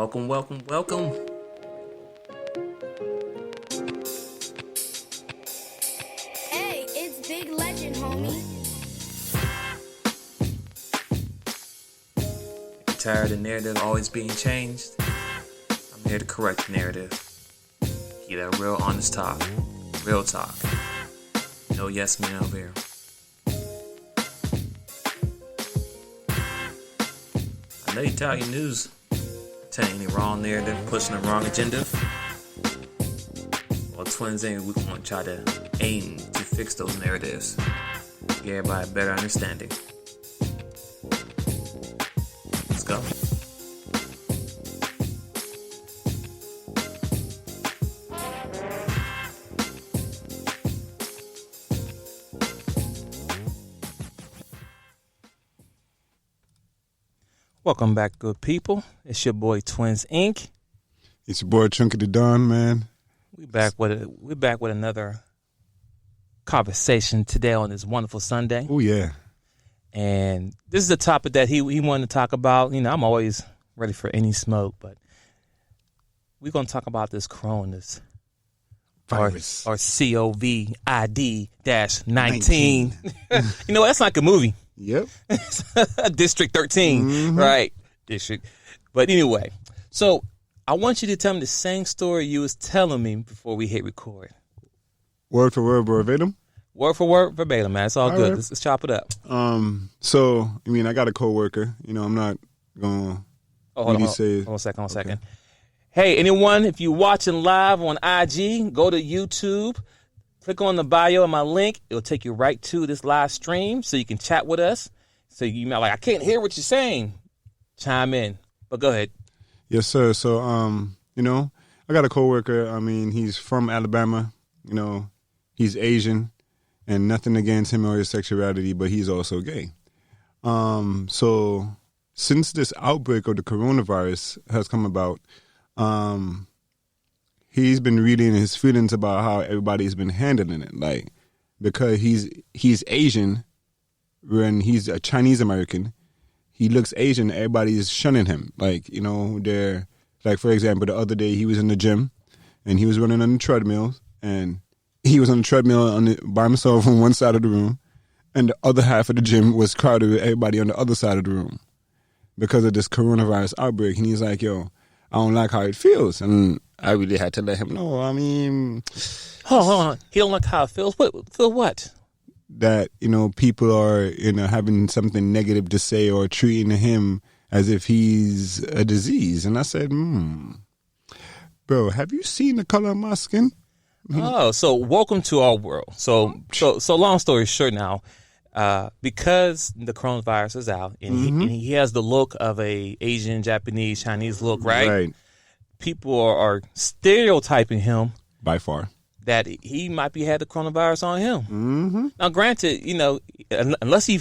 Welcome, welcome, welcome. Hey, it's Big Legend, homie. If you're tired of the narrative always being changed, I'm here to correct the narrative. Get that real honest talk. Real talk. No yes men over here. I know you tired of your news. Telling any wrong narrative, pushing the wrong agenda. Well, Twinsinc, we want to try to aim to fix those narratives. Give everybody a better understanding. Let's go. Welcome back, good people. It's your boy Twinsinc. It's your boy Chookydadon, man. We're back with another conversation today on this wonderful Sunday. Oh yeah. And this is a topic that he wanted to talk about. You know, I'm always ready for any smoke, but we're gonna talk about this coronavirus. Virus. Or COVID-19. You know, that's like a movie. Yep. District 13, right? District. But anyway, so I want you to tell me the same story you was telling me before we hit record. Word for word, verbatim? Word for word, verbatim, man. It's all good. Right. Let's chop it up. So, I mean, I got a coworker. You know, I'm not going to Hold on a second. Hey, anyone, if you're watching live on IG, go to YouTube. Click on the bio of my link. It'll take you right to this live stream so you can chat with us. So you might I can't hear what you're saying. Chime in. But go ahead. Yes, sir. So, you know, I got a coworker. I mean, he's from Alabama. You know, he's Asian, and nothing against him or his sexuality, but he's also gay. So since this outbreak of the coronavirus has come about, he's been reading his feelings about how everybody's been handling it. Like, because he's Asian, when he's a Chinese American, he looks Asian, everybody's shunning him. Like, you know, they're, like, for example, the other day he was in the gym and he was running on the treadmill, and he was on the treadmill by himself on one side of the room, and the other half of the gym was crowded with everybody on the other side of the room because of this coronavirus outbreak. And he's like, yo, I don't like how it feels. And I really had to let him know. I mean, Hold on. He don't like how it feels. Feel what? That, you know, people are, you know, having something negative to say or treating him as if he's a disease. And I said, bro, have you seen the color of my skin? Oh, so welcome to our world. So long story short now, because the coronavirus is out and he has the look of a Asian, Japanese, Chinese look, right? Right. People are stereotyping him By far. that he might be had the coronavirus on him. Now, granted, you know, unless he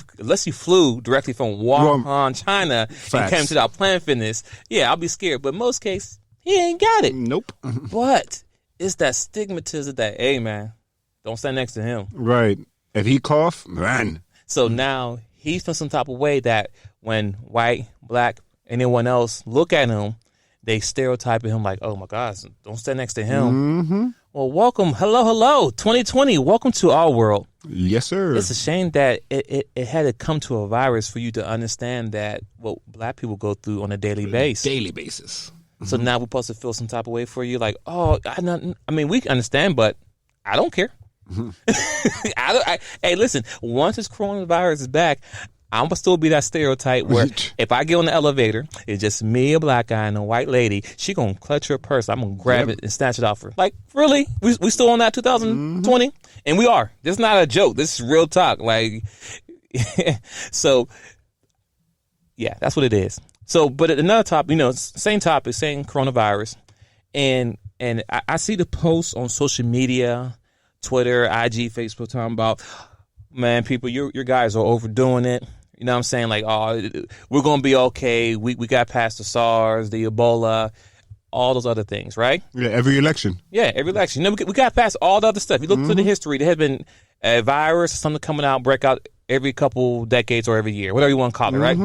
flew directly from Wuhan, China, and came to our Planet Fitness, yeah, I'll be scared. But in most cases, he ain't got it. Nope. But it's that stigmatism that, hey, man, don't stand next to him. Right. If he cough, run. So now he's from some type of way that when white, black, anyone else look at him, they stereotype him like, oh, my gosh, don't stand next to him. Well, welcome. Hello, 2020. Welcome to our world. Yes, sir. It's a shame that it had to come to a virus for you to understand that what black people go through on a daily basis. Daily basis. So now we're supposed to feel some type of way for you, like, oh, I mean, we can understand, but I don't care. Hey, listen, once this coronavirus is back, I'm going to still be that stereotype where if I get on the elevator, it's just me, a black guy, and a white lady, she going to clutch her purse. I'm going to grab it and snatch it off her. Like, really? We still on that 2020? And we are. This is not a joke. This is real talk. Like, so, yeah, that's what it is. So, but another topic, you know, same topic, same coronavirus. And I see the posts on social media, Twitter, IG, Facebook, talking about, man, people, your guys are overdoing it. You know what I'm saying? Like, oh, we're going to be okay. We got past the SARS, the Ebola, all those other things, right? Yeah, every election. Yeah, every election. You know, we got past all the other stuff. You look through the history, there has been a virus or something coming out, break out every couple decades or every year, whatever you want to call it, right?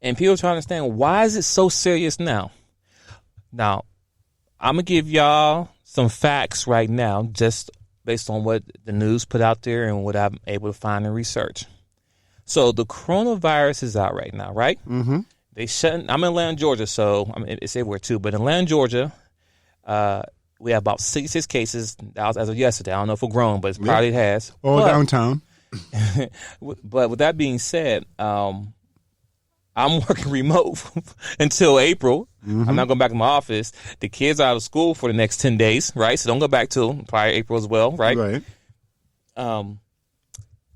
And people try to understand, why is it so serious now? Now, I'm going to give y'all some facts right now, just based on what the news put out there and what I'm able to find in research. So the coronavirus is out right now, right? Mm-hmm. I'm in Atlanta, Georgia, so it's everywhere too. But in Atlanta, Georgia, we have about 66 cases. That was as of yesterday. I don't know if we're grown, but it probably has. All downtown. But with that being said, I'm working remote until April. Mm-hmm. I'm not going back to my office. The kids are out of school for the next 10 days, right? So don't go back till probably April as well, right? Right.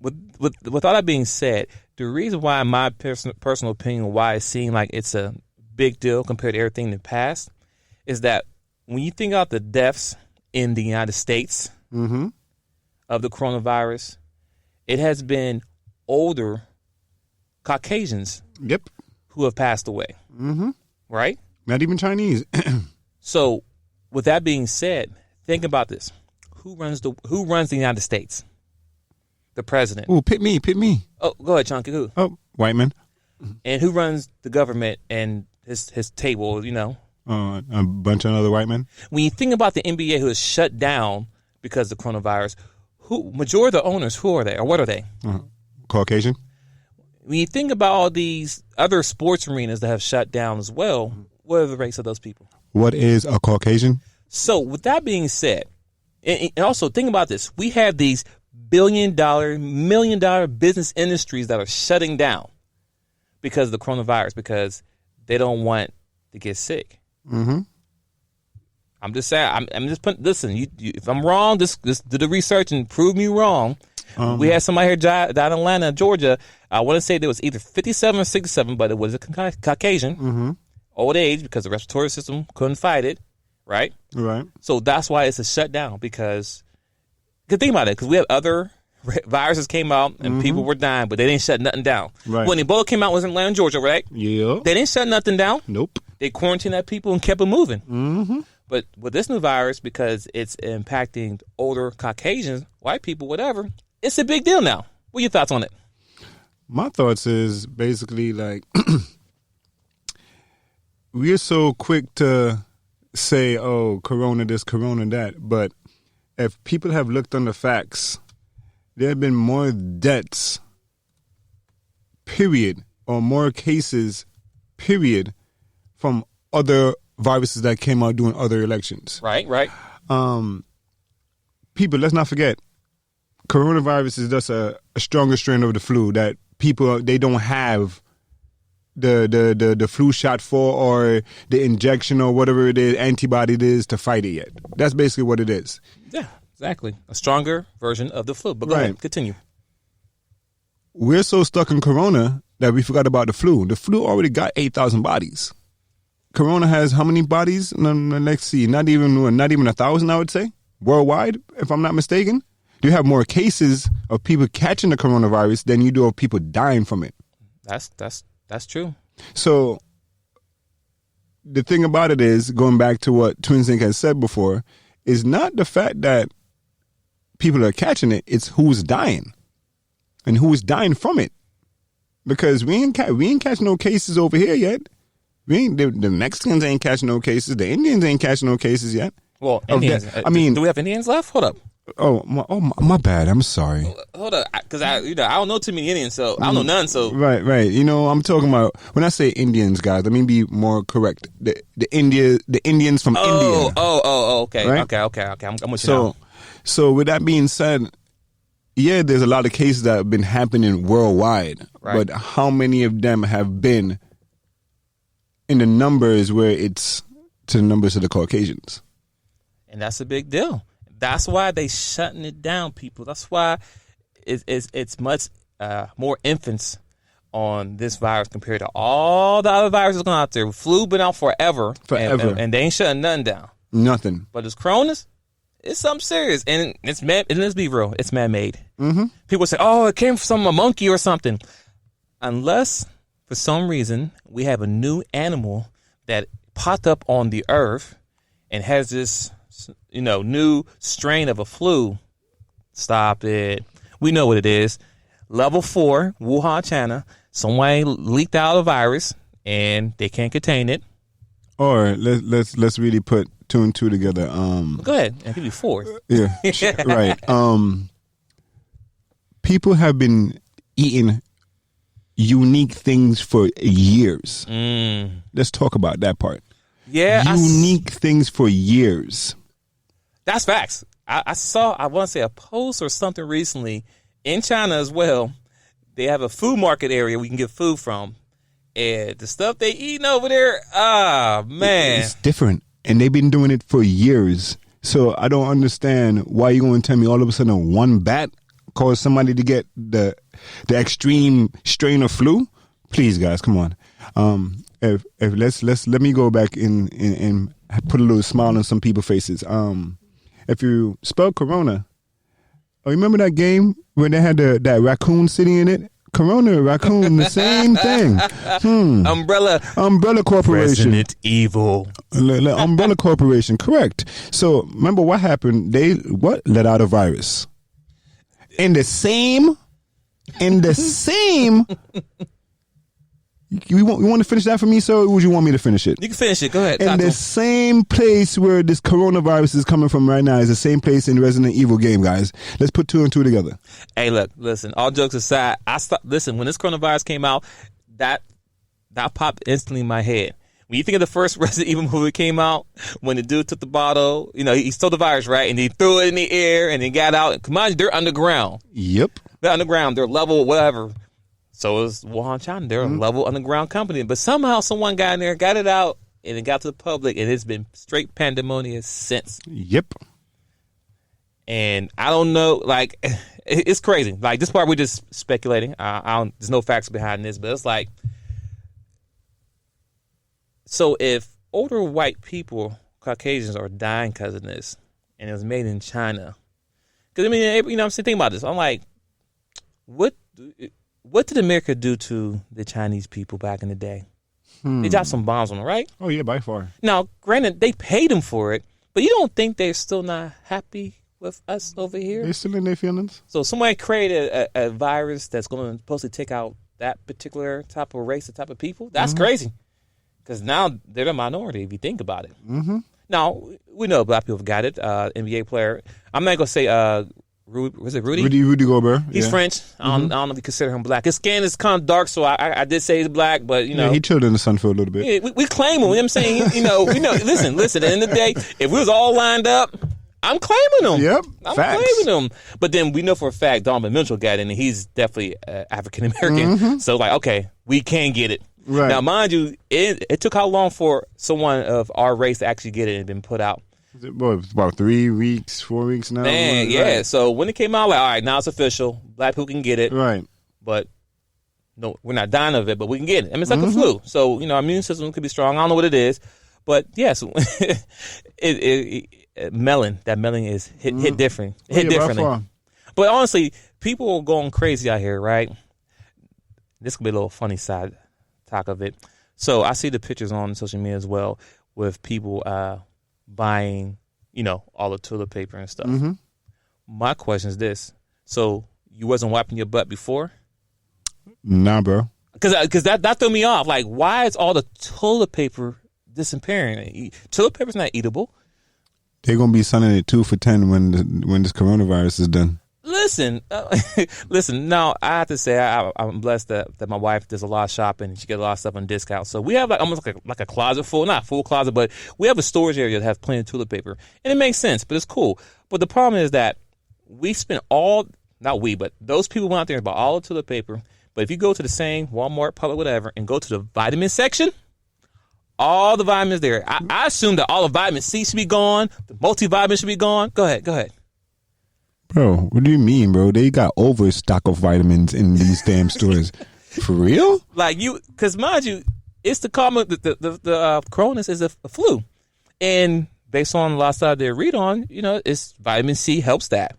With all that being said, the reason why, in my personal opinion, why it seemed like it's a big deal compared to everything in the past is that when you think about the deaths in the United States Mm-hmm. of the coronavirus, it has been older Caucasians Yep. who have passed away, Mm-hmm. right? Not even Chinese. So, with that being said, think about this: who runs the United States? The president. Ooh, pick me. Oh, go ahead, Chunky. Who? Oh, white man. And who runs the government and his table? You know, A bunch of other white men. when you think about the NBA, who is shut down because of the coronavirus, majority of the owners, who are they, or what are they? Caucasian. When you think about all these other sports arenas that have shut down as well, what are the race of those people? What is a Caucasian? So, with that being said, and also think about this: we have these billion-dollar, million-dollar business industries that are shutting down because of the coronavirus, because they don't want to get sick. Mm-hmm. I'm just saying. I'm just putting. Listen, if I'm wrong, just do the research and prove me wrong. We had somebody here down in Atlanta, Georgia. I want to say there was either 57 or 67, but it was a Caucasian, old age, because the respiratory system couldn't fight it, right? Right. So that's why it's a shutdown, because think about it, because we have other viruses came out and people were dying, but they didn't shut nothing down. Right. When Ebola came out, it was in Atlanta, Georgia, right? Yeah. They didn't shut nothing down. Nope. They quarantined that people and kept it moving. Mm-hmm. But with this new virus, because it's impacting older Caucasians, white people, whatever, it's a big deal now. What are your thoughts on it? My thoughts is basically like we're so quick to say, oh, corona this, corona that. But if people have looked on the facts, there have been more deaths, period, or more cases, period, from other viruses that came out during other elections. Right. People, let's not forget, coronavirus is just a stronger strain of the flu that people, they don't have the flu shot for, or the injection or whatever it is, antibody it is to fight it yet. That's basically what it is. Yeah, exactly. A stronger version of the flu. But go ahead, continue. We're so stuck in corona that we forgot about the flu. The flu already got 8,000 bodies. Corona has how many bodies? Let's see, not even 1,000, I would say, worldwide, if I'm not mistaken. You have more cases of people catching the coronavirus than you do of people dying from it. That's true. So the thing about it is, going back to what Twinsinc has said before, is not the fact that people are catching it, it's who's dying and who's dying from it. Because we ain't catching no cases over here yet. The Mexicans ain't catching no cases. The Indians ain't catching no cases yet. Well, Indians. Do we have Indians left? Hold up. Oh, my bad. I'm sorry. Hold up, because I don't know too many Indians, so I don't know none. So right. You know, I'm talking about, when I say Indians, guys, let me be more correct. The Indians from India. Okay. Right? Okay. I'm with you now. So with that being said, yeah, there's a lot of cases that have been happening worldwide, right. But how many of them have been in the numbers where it's to the numbers of the Caucasians? And that's a big deal. That's why they shutting it down, people. That's why it's much more infants on this virus compared to all the other viruses going out there. Flu been out forever. And they ain't shutting nothing down. Nothing. But this coronas, it's something serious. And it's man. And let's be real, it's man-made. Mm-hmm. People say, oh, it came from a monkey or something. Unless, for some reason, we have a new animal that popped up on the earth and has this, new strain of a flu. Stop it. We know what it is. Level 4, Wuhan, China. Somebody leaked out a virus and they can't contain it. Or let's really put 2 and 2 together. Go ahead. I'll give you 4. Yeah, right. People have been eating unique things for years. Let's talk about that part. Yeah, unique things for years. That's facts. I saw, I want to say, a post or something recently in China as well. They have a food market area we can get food from. And the stuff they eating over there, man. It's different. And they've been doing it for years. So I don't understand why you're going to tell me all of a sudden one bat caused somebody to get the extreme strain of flu. Please, guys, come on. If let me go back and put a little smile on some people's faces. If you spell Corona, remember that game where they had that raccoon sitting in it? Corona, raccoon, the same thing. Umbrella Corporation. Resident Evil. Umbrella Corporation, correct. So remember what happened? They let out a virus. In the same. You want to finish that for me, sir, or would you want me to finish it? You can finish it. Go ahead. In the same place where this coronavirus is coming from right now is the same place in Resident Evil game, guys. Let's put 2 and 2 together. Hey, look, listen, all jokes aside, listen, when this coronavirus came out, that popped instantly in my head. When you think of the first Resident Evil movie came out, when the dude took the bottle, he stole the virus, right? And he threw it in the air and then got out. Come on, they're underground. Yep. They're underground. They're level, whatever. So is Wuhan, China. They're a level underground company. But somehow someone got in there, got it out, and it got to the public, and it's been straight pandemonium since. Yep. And I don't know, like, it's crazy. Like, this part we're just speculating. There's no facts behind this, but it's like, so if older white people, Caucasians, are dying because of this, and it was made in China, because, I mean, you know what I'm saying? Think about this. I'm like, what did America do to the Chinese people back in the day? They dropped some bombs on them, right? Oh, yeah, by far. Now, granted, they paid them for it, but you don't think they're still not happy with us over here? They're still in their feelings. So somebody created a virus that's going to supposedly take out that particular type of race, the type of people? That's crazy. Because now they're the minority, if you think about it. Now, we know black people got it. NBA player. I'm not going to say... was it Rudy? Rudy Gobert. He's French. I don't know if you consider him black. His skin is kind of dark, so I did say he's black, but, Yeah, he chilled in the sun for a little bit. Yeah, we claim him. You know what I'm saying? We know. Listen, at the end of the day, if we was all lined up, I'm claiming him. Yep, I'm facts. claiming him. But then we know for a fact Donovan Mitchell got it, and he's definitely African-American. So, like, okay, we can get it. Right. Now, mind you, it took how long for someone of our race to actually get it and been put out? It's about 3 weeks, 4 weeks now. Man, yeah. Right. So when it came out, like, all right, now it's official. Black people can get it. Right. But no, we're not dying of it, but we can get it. I mean, it's like the flu. So, our immune system could be strong. I don't know what it is. But, yes, that melon is hit different. Hit differently. But honestly, people are going crazy out here, right? This could be a little funny side talk of it. So I see the pictures on social media as well with people buying, all the toilet paper and stuff. My question is this. So you wasn't wiping your butt before? Nah, bro. Because that threw me off. Like, why is all the toilet paper disappearing? Toilet paper's not eatable. They're going to be selling it 2 for $10 when this coronavirus is done. Listen. Now I have to say I'm blessed that my wife does a lot of shopping and she gets a lot of stuff on discount. So we have like almost like a closet full, not full closet, but we have a storage area that has plenty of toilet paper, and it makes sense. But it's cool. But the problem is that we spent but those people went out there and bought all the toilet paper. But if you go to the same Walmart, Publix, whatever, and go to the vitamin section, all the vitamins there. I assume that all the vitamin C should be gone. The multivitamin should be gone. Go ahead. Bro, what do you mean, bro? They got overstock of vitamins in these damn stores. For real? Like because mind you, it's the common, the corona is a flu. And based on the last time they read on, it's vitamin C helps that.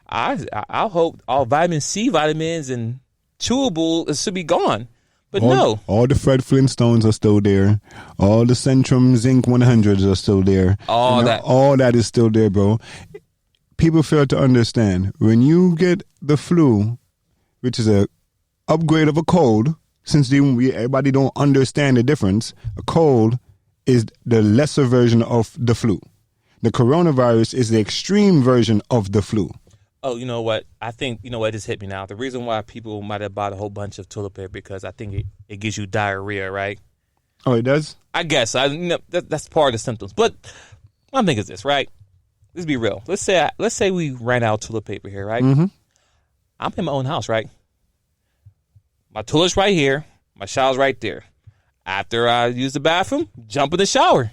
I hope all vitamin C vitamins and chewable should be gone. But no. All the Fred Flintstones are still there. All the Centrum Zinc 100s are still there. All that is still there, bro. People fail to understand when you get the flu, which is a upgrade of a cold, since everybody don't understand the difference. A cold is the lesser version of the flu. The coronavirus is the extreme version of the flu. Oh, you know what? I think, it just hit me now. The reason why people might have bought a whole bunch of toilet paper because I think it gives you diarrhea, right? Oh, it does? I guess. That's part of the symptoms. But my thing is this, right? Let's be real. Let's say we ran out of toilet paper here, right? Mm-hmm. I'm in my own house, right? My toilet's right here. My shower's right there. After I use the bathroom, jump in the shower.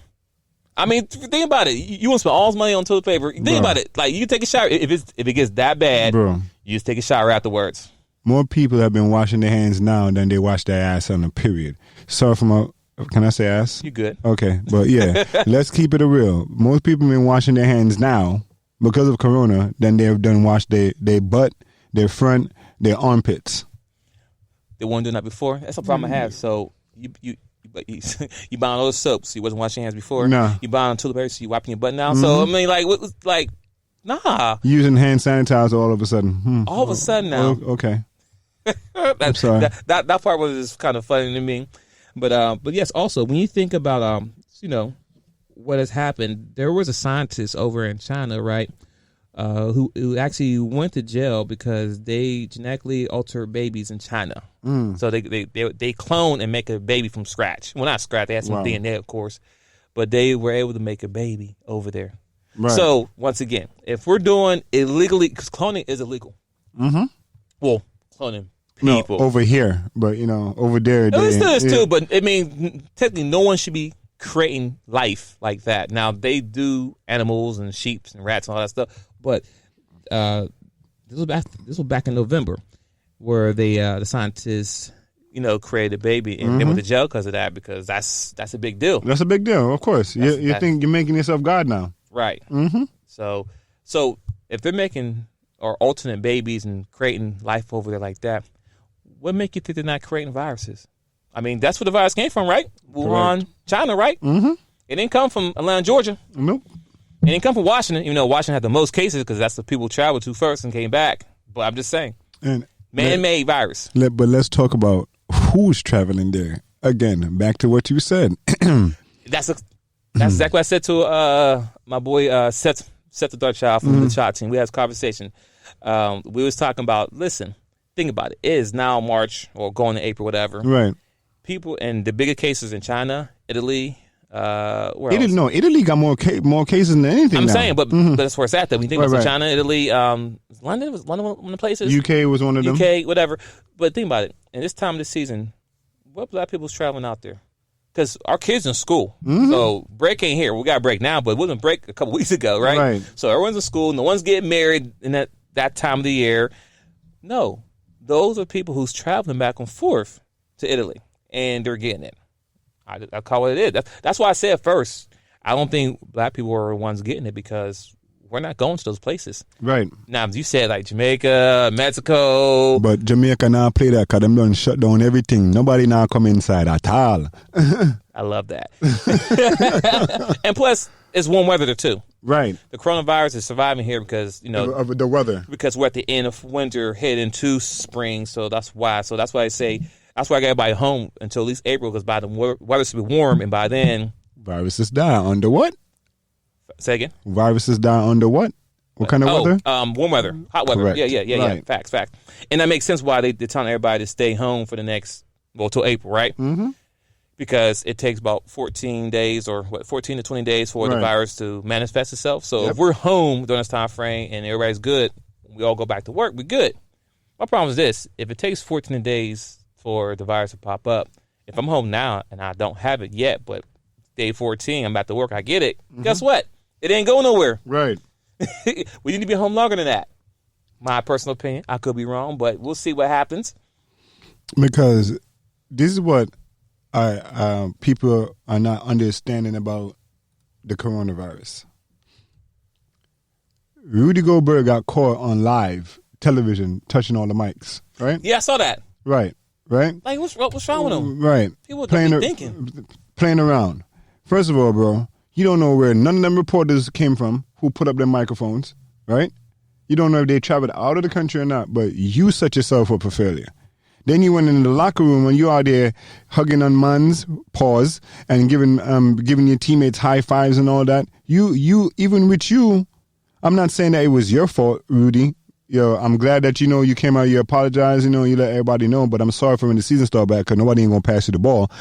I mean, think about it. You want to spend all this money on toilet paper. Think about it. Like, you take a shower. If it gets that bad, you just take a shower afterwards. More people have been washing their hands now than they wash their ass on a period. Sorry for my... Can I say ass? You good. Okay. But yeah, let's keep it real. Most people have been washing their hands now because of corona than they've done wash their butt, their front, their armpits. They weren't doing that before. That's a problem I have. So you buy all those soaps. So you wasn't washing your hands before. No. You buy on toilet paper. So you wiping your butt now. So I mean, nah. Using hand sanitizer all of a sudden. All of a sudden now. Okay. I'm sorry. That part was just kind of funny to me. But yes, also when you think about what has happened, there was a scientist over in China, right, who actually went to jail because they genetically altered babies in China. So they clone and make a baby from scratch. Well, not scratch. They had some DNA, of course, but they were able to make a baby over there. Right. So once again, if we're doing illegally, because cloning is illegal. Mm-hmm. Well, cloning people. No, over here, but over there. No, it still is too, but I mean, technically, no one should be creating life like that. Now they do animals and sheep and rats and all that stuff, but this was back in November, where the scientists created a baby and they went to jail because of that, because that's a big deal. That's a big deal, of course. You think you're making yourself God now, right? Mm-hmm. So if they're making or alternate babies and creating life over there like that, what make you think they're not creating viruses? I mean, that's where the virus came from, right? Wuhan, China, right? Mm-hmm. It didn't come from Atlanta, Georgia. Nope. It didn't come from Washington, even though Washington had the most cases because that's the people traveled to first and came back. But I'm just saying, man-made virus. But let's talk about who's traveling there. Again, back to what you said. That's exactly what I said to my boy Seth the Dark Child from the Shot Team. We had this conversation. We was talking about, listen, think about it. It is now March or going to April, whatever. Right. People and the bigger cases in China, Italy, where else? No, Italy got more cases than anything. I'm now. saying, but that's where it's at. Though when you think about China, Italy, London was one of the places. UK was one of them. UK, whatever. But think about it. In this time of the season, what black people's traveling out there? Because our kids in school, so break ain't here. We got a break now, but it wasn't break a couple weeks ago, right? Right. So everyone's in school. No one's getting married in that time of the year. No, those are people who's traveling back and forth to Italy, and they're getting it. I call it it is. That's why I said first, I don't think black people are the ones getting it because we're not going to those places. Right. Now, you said like Jamaica, Mexico. But Jamaica now play that because them done shut down everything. Nobody now come inside at all. I love that. And plus, it's warm weather there too. Right. The coronavirus is surviving here because, of the weather. Because we're at the end of winter, heading into spring. So that's why. So that's why I say, that's why I got everybody home until at least April, because by the weather should be warm, and by then viruses die under what? Say again. Viruses die under what? What kind of weather? Warm weather, hot weather. Correct. Yeah. Facts. And that makes sense why they're telling everybody to stay home for the next till April, right? Mm-hmm. Because it takes about 14 days or 14 to 20 days for the virus to manifest itself. So if we're home during this time frame and everybody's good, we all go back to work, we're good. My problem is this: if it takes 14 days for the virus to pop up, if I'm home now and I don't have it yet, but day 14 I'm back to work, I get it. Guess what? It ain't going nowhere. Right. We need to be home longer than that. My personal opinion. I could be wrong, but we'll see what happens. Because this is what people are not understanding about the coronavirus. Rudy Goldberg got caught on live television touching all the mics, right? Yeah, I saw that. Right. Like, what's wrong with him? Right. People don't be thinking. Playing around. First of all, bro, you don't know where none of them reporters came from who put up their microphones, right? You don't know if they traveled out of the country or not, but you set yourself up for failure. Then you went in the locker room and you out there hugging on man's paws and giving your teammates high fives and all that. You even with you, I'm not saying that it was your fault, Rudy. Yo, I'm glad that you came out, you apologized, you let everybody know. But I'm sorry for when the season started back because nobody ain't gonna pass you the ball.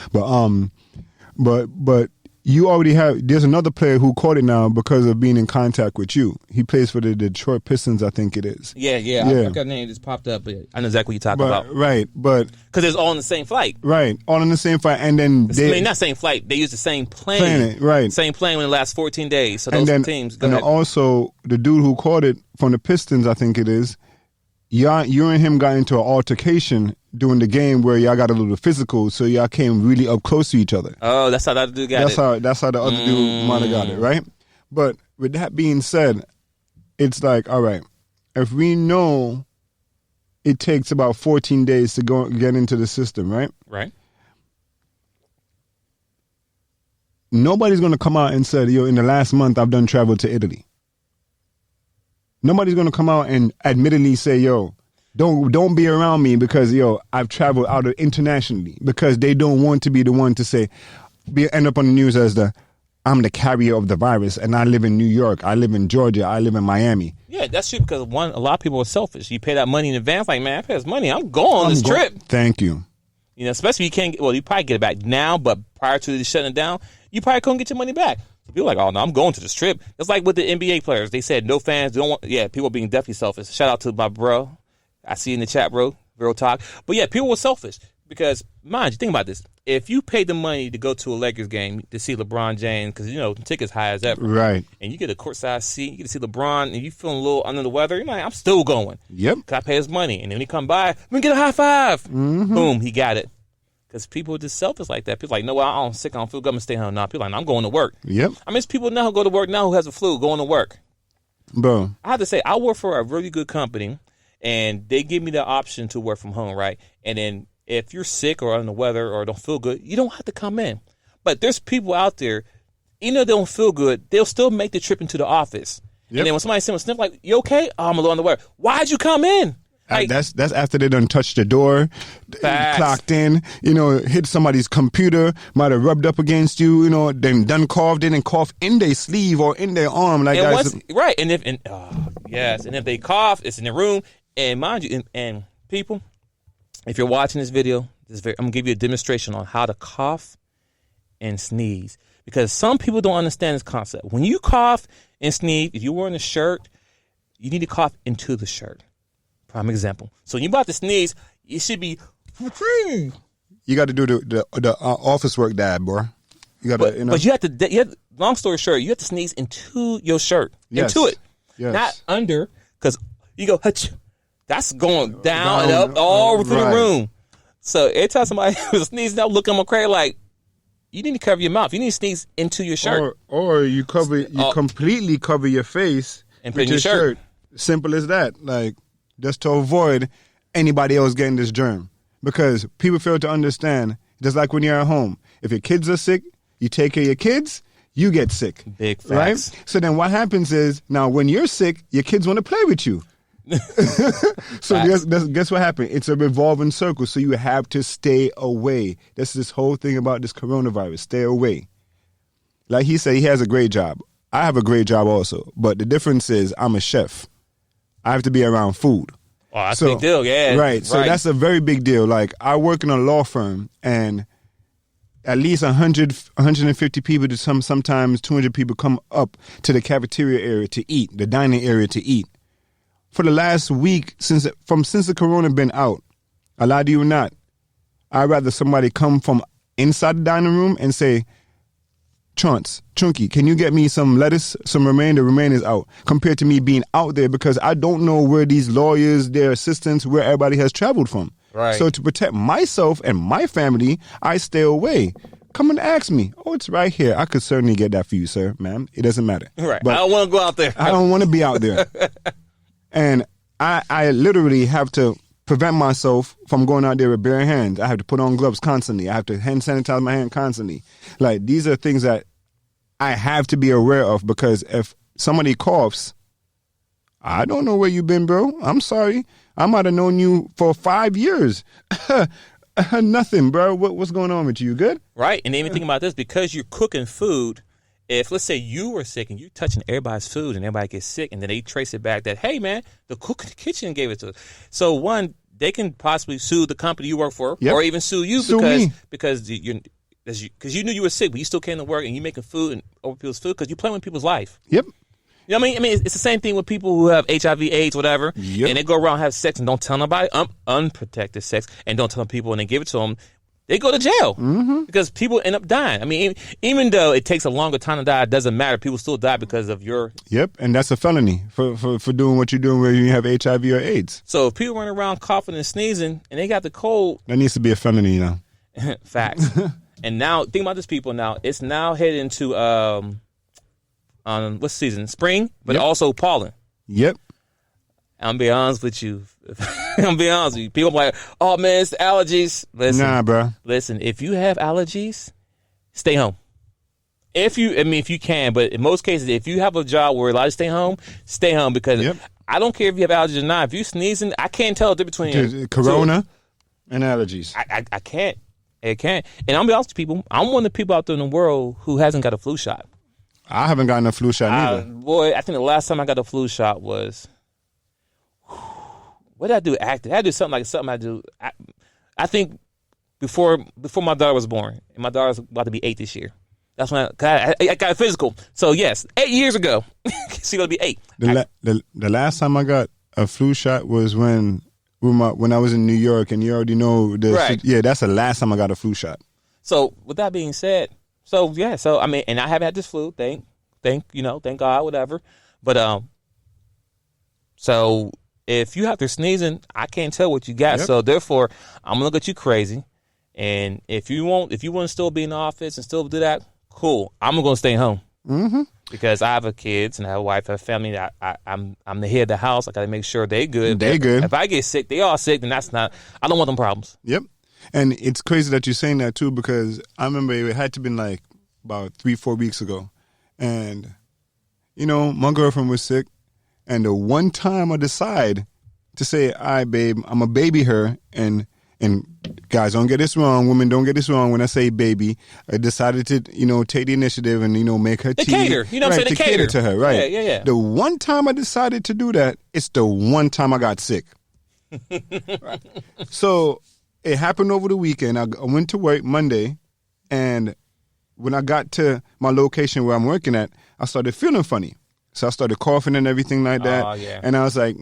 But you already have. There's another player who caught it now because of being in contact with you. He plays for the Detroit Pistons, I think it is. Yeah. I forgot the name just popped up, but I know exactly what you're talking about. Right, but because it's all on the same flight. Right, all on the same flight, and then not same flight. They use the same plane. Planet, right? Same plane in the last 14 days. So and those then, teams. And then also the dude who caught it from the Pistons, I think it is. You and him got into an altercation during the game where y'all got a little physical, so y'all came really up close to each other. Oh, that's how the other dude got it. That's how the other dude might have got it, right? But with that being said, it's like, all right, if we know it takes about 14 days to get into the system, right? Right. Nobody's going to come out and say, in the last month I've done travel to Italy. Nobody's going to come out and admittedly say, don't be around me because, I've traveled out internationally, because they don't want to be the one to say, end up on the news as I'm the carrier of the virus and I live in New York, I live in Georgia, I live in Miami. Yeah, that's true because a lot of people are selfish. You pay that money in advance, like, man, I pay this money, I'm going on this trip. Thank you. Especially you probably get it back now, but prior to the shutting it down, you probably couldn't get your money back. So people are like, oh, no, I'm going to this trip. It's like with the NBA players. They said no fans. People being definitely selfish. Shout out to my bro. I see you in the chat, bro. Real talk. But yeah, people were selfish because, mind you, think about this. If you paid the money to go to a Lakers game to see LeBron James, because, the ticket's high as ever. Right. And you get a courtside seat, you get to see LeBron, and you feeling a little under the weather, you're like, I'm still going. Yep. Because I pay his money. And then when he come by, we get a high five. Mm-hmm. Boom, he got it. Because people are just selfish like that. People are like, no, I'm sick, I don't feel good, I'm going to stay home now. People are like, no, I'm going to work. Yep. I mean, it's people now who go to work now who has a flu going to work. Bro. I have to say, I work for a really good company, and they give me the option to work from home, right? And then if you're sick or under the weather or don't feel good, you don't have to come in. But there's people out there, even though they don't feel good, they'll still make the trip into the office. Yep. And then when somebody sends a sniff, like, you okay? Oh, I'm a little under the weather. Why'd you come in? Like, that's after they done touched the door, clocked in, hit somebody's computer, might have rubbed up against you, then done coughed in and coughed in their sleeve or in their arm. Like right. And if they cough, it's in the room. And mind you, and people, if you're watching this video, I'm going to give you a demonstration on how to cough and sneeze. Because some people don't understand this concept. When you cough and sneeze, if you're wearing a shirt, you need to cough into the shirt. Prime example. So when you're about to sneeze, you should be. You got to do the office work, Dad, bro. You got to, But you have to. Long story short, you have to sneeze into your shirt, into it, not under, because you go. That's going down and up all through the room. So every time somebody was sneezing, I look at my crazy like, you need to cover your mouth. You need to sneeze into your shirt, or you completely cover your face and put in your shirt. Simple as that. Like, just to avoid anybody else getting this germ. Because people fail to understand, just like when you're at home, if your kids are sick, you take care of your kids, you get sick. Big facts. Right? So then what happens is, now when you're sick, your kids want to play with you. So guess what happened? It's a revolving circle, so you have to stay away. That's this whole thing about this coronavirus. Stay away. Like he said, he has a great job. I have a great job also, but the difference is I'm a chef. I have to be around food. Oh, that's a big deal, yeah. Right, so that's a very big deal. Like, I work in a law firm, and at least 100, 150 people to sometimes 200 people come up to the cafeteria area to eat, the dining area to eat. For the last week, since the corona been out, I lie to you not, I'd rather somebody come from inside the dining room and say, Chunky, can you get me some lettuce, some romaine? The romaine is out. Compared to me being out there, because I don't know where these lawyers, their assistants, where everybody has traveled from. Right. So to protect myself and my family, I stay away. Come and ask me. Oh, it's right here. I could certainly get that for you, sir, ma'am. It doesn't matter. Right. But I don't want to go out there. I don't want to be out there. And I literally have to prevent myself from going out there with bare hands. I have to put on gloves constantly. I have to hand sanitize my hand constantly. Like, these are things that I have to be aware of, because if somebody coughs, I don't know where you've been, bro. I'm sorry. I might have known you for 5 years. Nothing, bro. What's going on with you? You good? Right. And even think about this, because you're cooking food. If, let's say, you were sick and you're touching everybody's food and everybody gets sick and then they trace it back that, hey, man, the cook in the kitchen gave it to us. So, one, they can possibly sue the company you work for or even sue you because you knew you were sick, but you still came to work and you're making food and over people's food because you're playing with people's life. Yep. You know what I mean? It's the same thing with people who have HIV, AIDS, whatever, and they go around and have sex and don't tell nobody, unprotected sex, and don't tell people and they give it to them. They go to jail because people end up dying. I mean, even though it takes a longer time to die, it doesn't matter. People still die because of your... Yep, and that's a felony for doing what you're doing where you have HIV or AIDS. So if people run around coughing and sneezing and they got the cold... That needs to be a felony now. Facts. And now, think about this, people. Now, it's now heading into, what's season? Spring, but also pollen. Yep. I'm be honest with you. I'm be honest with you. People are like, oh man, it's the allergies. Listen, nah, bro. Listen, if you have allergies, stay home. If you can, but in most cases, if you have a job where you're allowed to stay home because I don't care if you have allergies or not. If you're sneezing, I can't tell the difference between corona and allergies. I can't. I can't. And I'm be honest with people. I'm one of the people out there in the world who hasn't got a flu shot. I haven't gotten a flu shot neither. Boy, I think the last time I got a flu shot was... What did I do? Active. I had to do something I do. I think before my daughter was born, and my daughter's about to be 8 this year. That's when I got a physical. So yes, 8 years ago, she's gonna be 8. The last time I got a flu shot was when I was in New York, and you already know that's the last time I got a flu shot. So with that being said, so I mean, and I haven't had this flu. Thank God, whatever. But so. If you have to sneezing, I can't tell what you got. Yep. So therefore, I'm gonna look at you crazy. And if you want to still be in the office and still do that, cool. I'm gonna stay home because I have kids and I have a wife, I have a family. I'm the head of the house. I gotta make sure they good. They good. If I get sick, they all sick. Then I don't want them problems. Yep. And it's crazy that you're saying that too because I remember it had to been like about 3-4 weeks ago, and my girlfriend was sick. And the one time I decide to say, all right, babe, I'm going to baby her. And guys, don't get this wrong. Women, don't get this wrong. When I say baby, I decided to, take the initiative and, make her tea. Cater. You know what I'm saying? To cater to her, right. Yeah. The one time I decided to do that, it's the one time I got sick. Right. So it happened over the weekend. I went to work Monday. And when I got to my location where I'm working at, I started feeling funny. So I started coughing and everything like that. Oh, yeah. And I was like,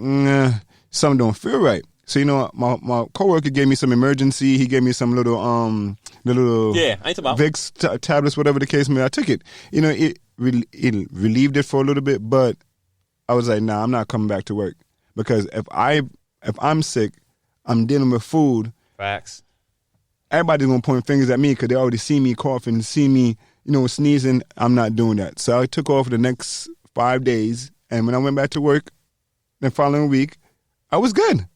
something don't feel right. So, my coworker gave me some emergency. He gave me some little Vicks tablets, whatever the case may be. I took it. It relieved it for a little bit, but I was like, nah, I'm not coming back to work. Because if I'm sick, I'm dealing with food. Facts. Everybody's going to point fingers at me because they already see me coughing, see me, sneezing. I'm not doing that. So I took off the next 5 days, and when I went back to work the following week, I was good.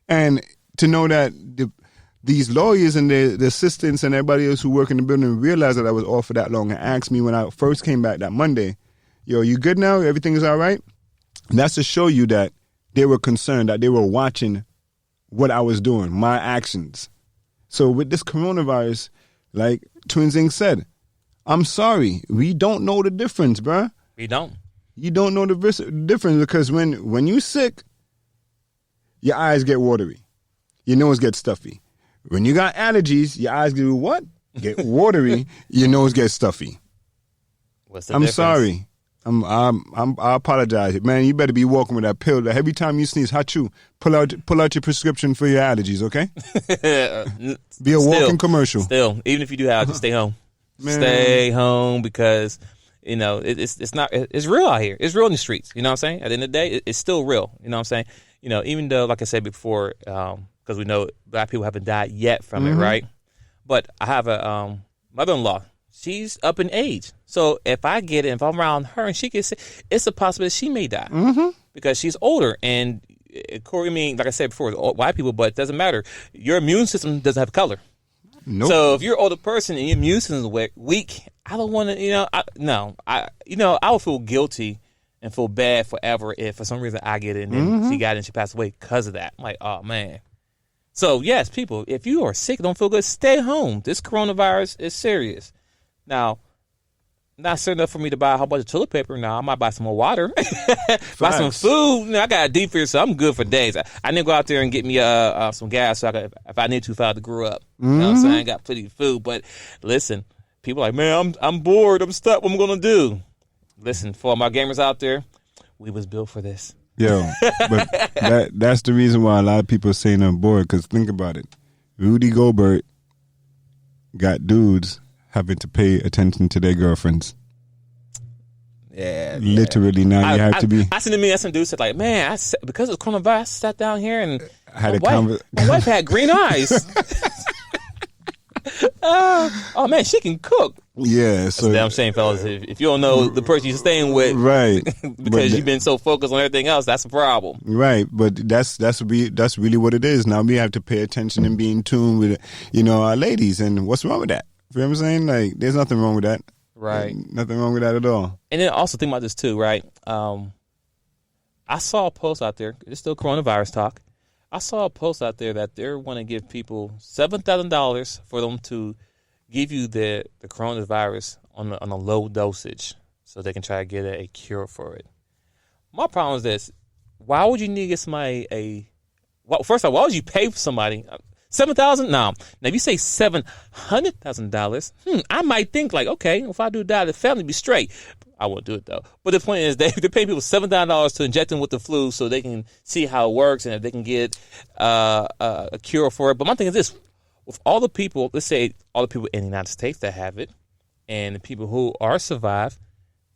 And to know that these lawyers and the assistants and everybody else who work in the building realized that I was off for that long and asked me when I first came back that Monday, yo, you good now? Everything is all right? And that's to show you that they were concerned, that they were watching what I was doing, my actions. So with this coronavirus, like Twinsinc said, I'm sorry, we don't know the difference, bruh. We don't. You don't know the difference because when you sick, your eyes get watery. Your nose gets stuffy. When you got allergies, your eyes get what? Get watery. Your nose gets stuffy. What's the difference? Sorry. I apologize. Man, you better be walking with that pill. That every time you sneeze, achoo, pull out your prescription for your allergies, okay? Be a walking commercial. Still, even if you do allergies, stay home. Man. Stay home because... it's real out here. It's real in the streets. You know what I'm saying? At the end of the day, it's still real. You know what I'm saying? Even though, like I said before, because we know black people haven't died yet from it, right? But I have a mother-in-law. She's up in age. So if I get it, if I'm around her and she gets sick, it's a possibility she may die because she's older. And, like I said before, white people, but it doesn't matter. Your immune system doesn't have color. Nope. So if you're an older person and your immune system is weak, I don't want to, I would feel guilty and feel bad forever if for some reason I get it and then she got it and she passed away because of that. I'm like, oh, man. So, yes, people, if you are sick, don't feel good, stay home. This coronavirus is serious. Now, not certain enough for me to buy a whole bunch of toilet paper. Now I might buy some more water, buy some food. I got a deep freezer, so I'm good for days. I need to go out there and get me some gas so I can, if I need to, if I have to grow up. You know what I'm saying? I got plenty of food. But listen, people are like, man, I'm bored. I'm stuck. What am I going to do? Listen, for all my gamers out there, we was built for this. Yo, but that's the reason why a lot of people are saying I'm bored, because think about it. Rudy Gobert got dudes having to pay attention to their girlfriends. Yeah. Literally, now you have to be. I seen the meme, some dude said, like, man, because of coronavirus, I sat down here and had my wife had green eyes. Oh, man, she can cook. Yeah, so that's what I'm saying, fellas. If you don't know the person you're staying with, right, because you've been so focused on everything else, that's a problem. Right, but that's really what it is. Now we have to pay attention and be in tune with, our ladies. And what's wrong with that? You know what I'm saying? Like, there's nothing wrong with that. Right. Nothing wrong with that at all. And then also think about this too, right? I saw a post out there. It's still coronavirus talk. I saw a post out there that they want to give people $7,000 for them to give you the coronavirus on a low dosage so they can try to get a cure for it. My problem is this. Why would you need to get somebody first of all, why would you pay for somebody $7,000? No. Now, if you say $700,000, I might think like, okay, if I do that, the family be straight. I won't do it though. But the point is, they're paying people $7,000 to inject them with the flu so they can see how it works and if they can get a cure for it. But my thing is this: with all the people, let's say all the people in the United States that have it, and the people who are survived,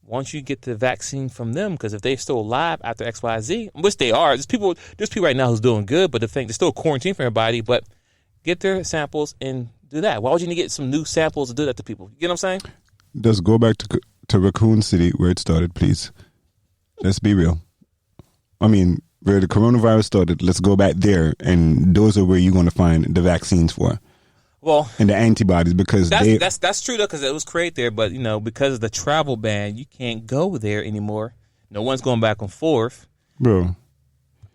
once you get the vaccine from them, because if they're still alive after XYZ, which they are, there's people right now who's doing good, but the thing, they're still quarantined for everybody. But get their samples and do that. Why would you need to get some new samples to do that to people? You get what I'm saying? Just go back to Raccoon City where it started, please. Let's be real. I mean, where the coronavirus started, let's go back there, and those are where you're going to find the vaccines for. Well, and the antibodies, because that's true though, because it was created there, but because of the travel ban, you can't go there anymore. No one's going back and forth, bro.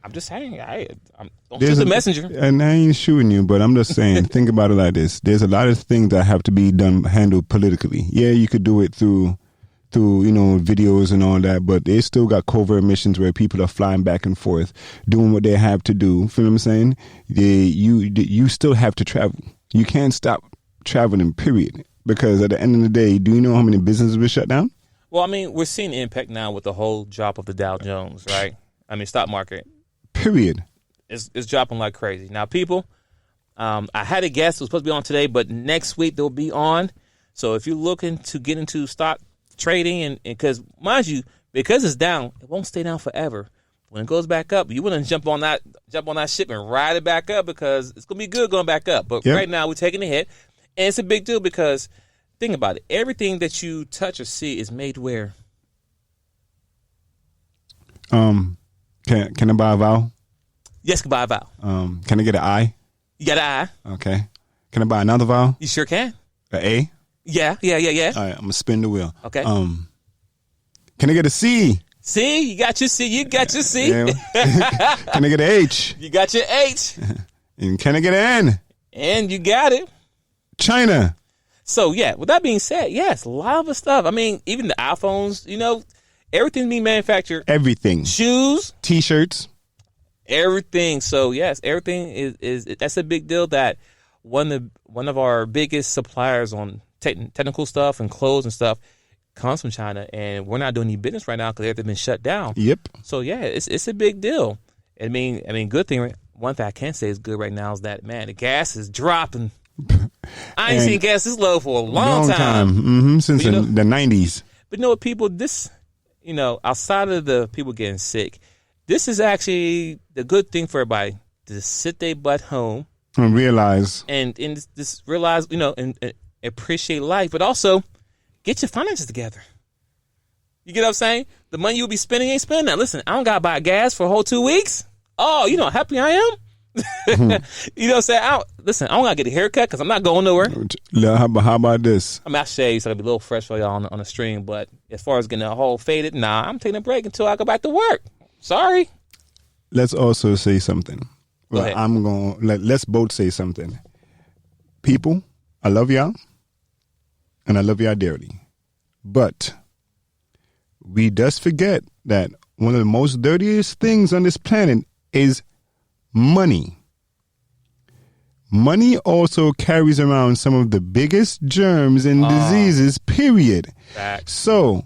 I'm just saying, don't shoot the messenger. And I ain't shooting you, but I'm just saying, think about it like this. There's a lot of things that have to be handled politically. Yeah, you could do it through videos and all that, but they still got covert missions where people are flying back and forth, doing what they have to do. Feel what I'm saying? You still have to travel. You can't stop traveling, period. Because at the end of the day, do you know how many businesses were shut down? Well, I mean, we're seeing the impact now with the whole drop of the Dow Jones, right? I mean, stock market. Period. It's dropping like crazy. Now, people, I had a guest who was supposed to be on today, but next week they'll be on. So if you're looking to get into stock trading, and because, mind you, because it's down, it won't stay down forever. When it goes back up, you want to jump on that ship and ride it back up, because it's going to be good going back up. But right now, we're taking a hit. And it's a big deal because, think about it, everything that you touch or see is made where? Can I buy a vowel? Yes, can buy a vowel. Can I get an I? You got an I. Okay. Can I buy another vowel? You sure can. An A? Yeah. All right, I'm going to spin the wheel. Okay. Can I get a C? C, you got your C. Yeah. Can I get an H? You got your H. And can I get an N? And you got it. China. So, yeah, with that being said, yes, a lot of the stuff. I mean, even the iPhones, everything's being manufactured. Everything. Shoes. T-shirts. Everything. So, yes, everything is that's a big deal that one of our biggest suppliers on technical stuff and clothes and stuff comes from China, and we're not doing any business right now because everything's been shut down. Yep. So, yeah, it's a big deal. I mean, good thing, one thing I can say is good right now is that, man, the gas is dropping. I ain't seen gas this low for a long time. Mm-hmm. Since the 90s. But what, people, this, outside of the people getting sick, this is actually the good thing for everybody to sit their butt home and realize and just realize, and appreciate life, but also get your finances together. You get what I'm saying? The money you'll be spending ain't spending that. Listen, I don't got to buy gas for a whole 2 weeks. Oh, you know how happy I am? You know what I'm saying? Listen, I don't got to get a haircut because I'm not going nowhere. How about this? I mean, I shave so I can be a little fresh for y'all on the stream. But as far as getting a whole faded, nah, I'm taking a break until I go back to work. Sorry. Let's also say something. Go ahead. Let's both say something. People, I love y'all, and I love y'all dearly. But we just forget that one of the most dirtiest things on this planet is money. Money also carries around some of the biggest germs and diseases, period. Facts. So,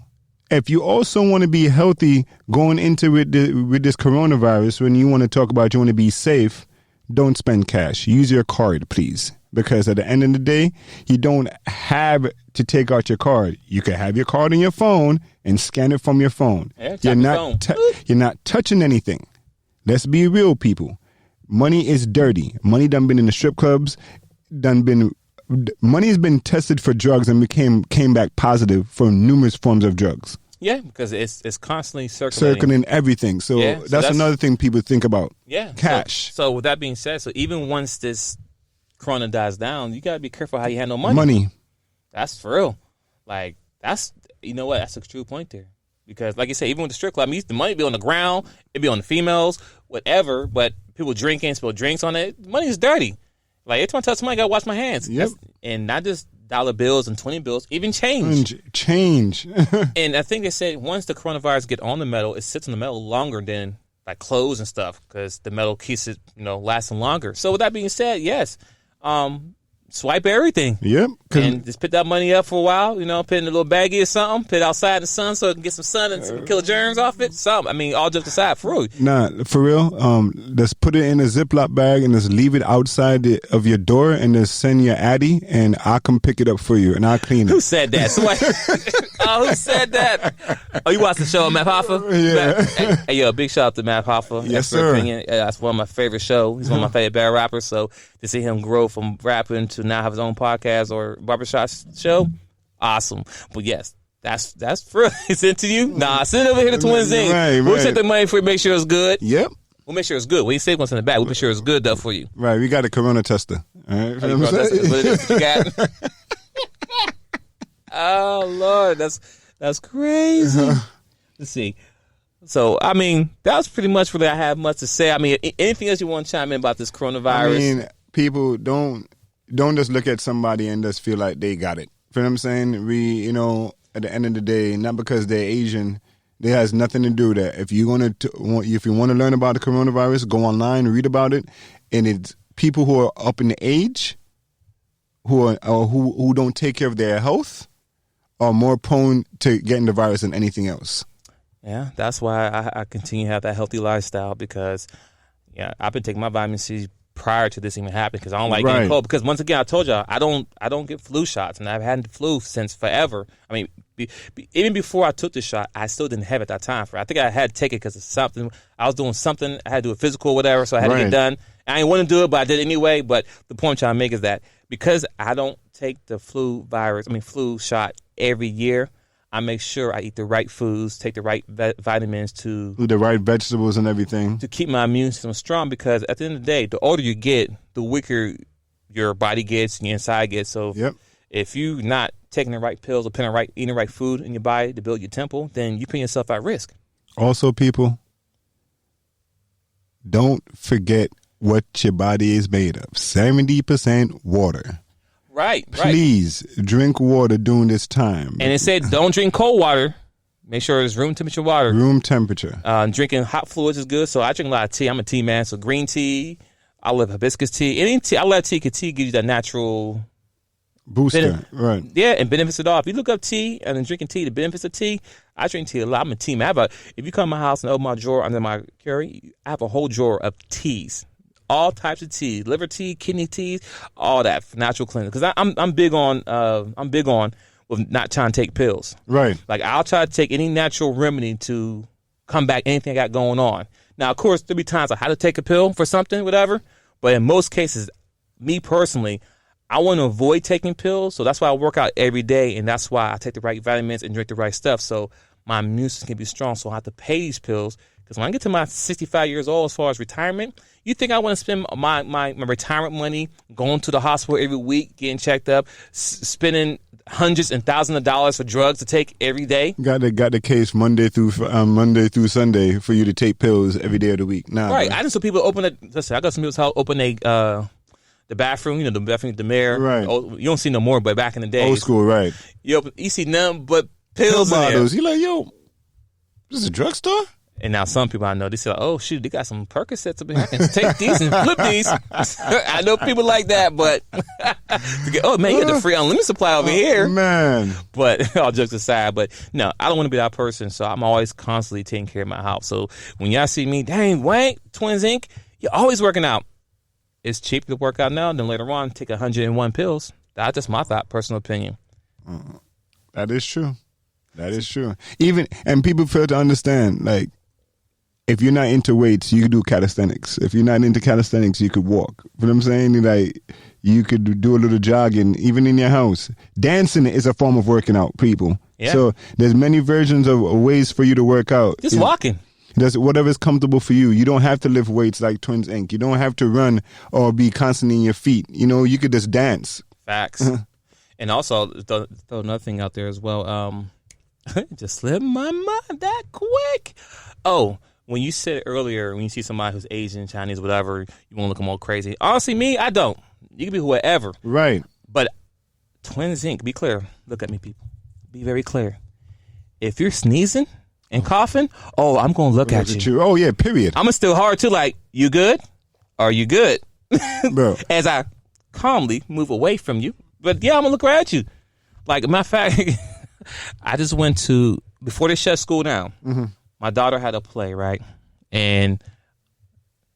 if you also want to be healthy going into with this coronavirus, when you want to talk about you want to be safe, don't spend cash. Use your card, please. Because at the end of the day, you don't have to take out your card. You can have your card on your phone and scan it from your phone. Yeah, you're not touching anything. Let's be real, people. Money is dirty. Money done been in the strip clubs, money has been tested for drugs and came back positive for numerous forms of drugs. Yeah, because it's constantly circulating everything. So, yeah, that's another thing people think about. Yeah, cash. So with that being said, so even once this corona dies down, you got to be careful how you handle money. Money. That's for real. Like you know what? That's a true point there. Because like you said, even with the strip club, the money be on the ground, it be on the females, whatever. But people drinking, spill drinks on it. Money is dirty. Like every time I touch money, I gotta wash my hands. Yep. And not just dollar bills and 20 bills, even change. And I think they said once the coronavirus get on the metal, it sits on the metal longer than like clothes and stuff because the metal keeps it, lasting longer. So with that being said, yes, swipe everything. Yep. And just put that money up for a while, put it in a little baggie or something, put it outside in the sun so it can get some sun and some kill germs off it. Something. I mean, all jokes aside, for real. Nah, for real. Just put it in a Ziploc bag and just leave it outside of your door and just send your Addy and I'll come pick it up for you and I'll clean it. Who said that? Somebody, who said that? Oh, you watched the show, Matt Hoffa? Yeah. Hey, yo, big shout out to Matt Hoffa. Yes, sir. Opinion. That's one of my favorite shows. He's one of my favorite battle rappers. So to see him grow from rapping to now have his own podcast or barbershop show, awesome. But yes, that's for it's into you. Nah, send it over here to Twinsinc. Right. We'll take the money for you, make sure it's good. Yep. We'll make sure it's good. We ain't say what's in the back. We'll make sure it's good though for you. Right. We got a corona tester. All right. You got. Oh Lord, that's crazy. Let's see. So, I mean, that was pretty much what I have much to say. I mean, anything else you want to chime in about this coronavirus? I mean, people don't just look at somebody and just feel like they got it. You know what I'm saying? We, at the end of the day, not because they're Asian, it has nothing to do with that. If you want to learn about the coronavirus, go online, read about it, and it's people who are up in the age, who don't take care of their health, are more prone to getting the virus than anything else. Yeah, that's why I continue to have that healthy lifestyle because, I've been taking my vitamin C prior to this even happening because I don't like getting cold. Because once again, I told y'all I don't get flu shots, and I've had the flu since forever. I mean, even before I took the shot, I still didn't have it at that time. I think I had to take it because of something. I was doing something. I had to do a physical or whatever, so I had to get done. I didn't want to do it, but I did it anyway. But the point I'm trying to make is that because I don't take the flu shot every year, I make sure I eat the right foods, take the right vitamins the right vegetables and everything to keep my immune system strong. Because at the end of the day, the older you get, the weaker your body gets and your inside gets. So if you're not taking the right pills or eating the right food in your body to build your temple, then you put yourself at risk. Also, people, don't forget what your body is made of. 70% water. Right. Please drink water during this time. And it said don't drink cold water. Make sure it's room temperature water. Room temperature. Drinking hot fluids is good. So I drink a lot of tea. I'm a tea man. So green tea. I love hibiscus tea. Any tea. I love tea because tea gives you that natural booster. Right. Yeah, and benefits it all. If you look up tea and then drinking tea, the benefits of tea, I drink tea a lot. I'm a tea man. If you come to my house and open my drawer under my curry, I have a whole drawer of teas. All types of tea, liver tea, kidney teas, all that for natural cleansing. Because I'm big on with not trying to take pills. Right. Like I'll try to take any natural remedy to combat anything I got going on. Now, of course, there'll be times I had to take a pill for something, whatever. But in most cases, me personally, I want to avoid taking pills. So that's why I work out every day, and that's why I take the right vitamins and drink the right stuff. So my immune system can be strong. So I have to pay these pills. Because when I get to my 65 years old, as far as retirement, you think I want to spend my retirement money going to the hospital every week, getting checked up, spending hundreds and thousands of dollars for drugs to take every day? Got the case Monday through Sunday for you to take pills every day of the week. Nah, right. Bro. I just saw people open it. Listen, I got some people open the bathroom. You know, the bathroom, the mirror. Right. Oh, you don't see no more, but back in the day, Old school, right? You see nothing but pills Pill in there. bottles. You like, yo, this is a drugstore? And now some people I know, they say, oh, shoot, they got some Percocets up here. I can take these and flip these. I know people like that, but oh, man, you got the free unlimited supply over here. Man. But all jokes aside, but no, I don't want to be that person, so I'm always constantly taking care of my house. So when y'all see me, dang, Wayne, Twinsinc, you're always working out. It's cheaper to work out now than later on take 101 pills. That's just my personal opinion. That is true. That is true. And people fail to understand, like, if you're not into weights, you could do calisthenics. If you're not into calisthenics, you could walk. You know what I'm saying? Like, you could do a little jogging, even in your house. Dancing is a form of working out, people. Yeah. So there's many versions of ways for you to work out. Just walking. That's whatever's comfortable for you. You don't have to lift weights like Twinsinc. You don't have to run or be constantly in your feet. You know, you could just dance. Facts. And also, throw another thing out there as well. Just slipped my mind that quick. Oh, when you said earlier, when you see somebody who's Asian, Chinese, whatever, you want to look them all crazy. Honestly, me, I don't. You can be whoever. Right. But Twinsinc, be clear. Look at me, people. Be very clear. If you're sneezing and coughing, oh, I'm going to look at you. Oh, yeah, period. I'm going to still hard, too, like, you good? Are you good? Bro. As I calmly move away from you. But, yeah, I'm going to look right at you. Like, matter of fact, I just went to, before they shut school down, my daughter had a play, right? And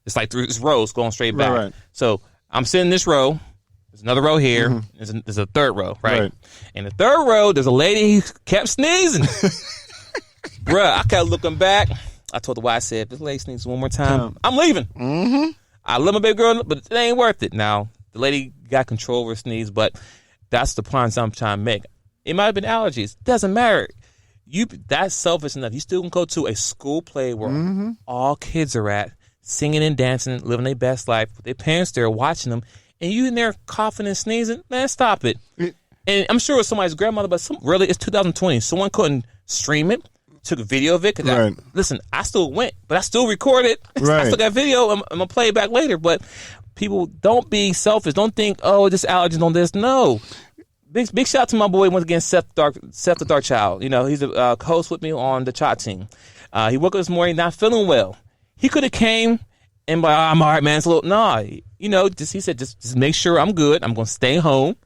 it's like through this rows going straight back. Right. So I'm sitting in this row. There's another row here. There's a third row, right? In the third row, there's a lady who kept sneezing. Bruh, I kept looking back. I told the wife, I said, if this lady sneezes one more time, I'm leaving. I love my baby girl, but it ain't worth it. Now, the lady got control over her sneeze, but that's the point I'm trying to make. It might have been allergies. Doesn't matter. That's selfish enough. You still can go to a school play where all kids are at, singing and dancing, living their best life. With their parents there watching them, and you in there coughing and sneezing. Man, stop it. And I'm sure it was somebody's grandmother, but really, it's 2020. Someone couldn't stream it, took a video of it. Cause listen, I still went, but I still recorded. I still got video. I'm going to play it back later. But people, don't be selfish. Don't think, oh, this allergies on this. No. Big shout out to my boy once again, Seth the Dark Child. You know, he's a host with me on the Chat team. He woke up this morning not feeling well. He could have came and be like, I'm all right, man. It's a little he said just make sure I'm good. I'm gonna stay home,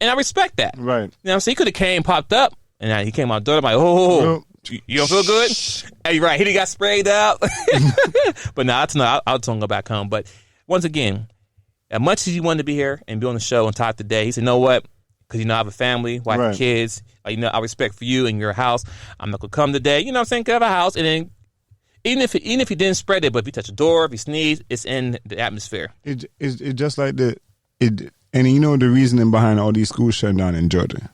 and I respect that. Right. You know, so he could have came, popped up, and he came out the door. I'm like, oh, you don't feel good? Hey, right. He done got sprayed out. But no, I'll tell him go back home. But once again, as much as you wanted to be here and be on the show and talk today, he said, you know what? Because, I have a family, wife, and kids. I respect for you and your house. I'm not going to come today. You know what I'm saying? Because I have a house. And then even if you didn't spread it, but if you touch a door, if you sneeze, it's in the atmosphere. It's just like and the reasoning behind all these schools shutting down in Georgia.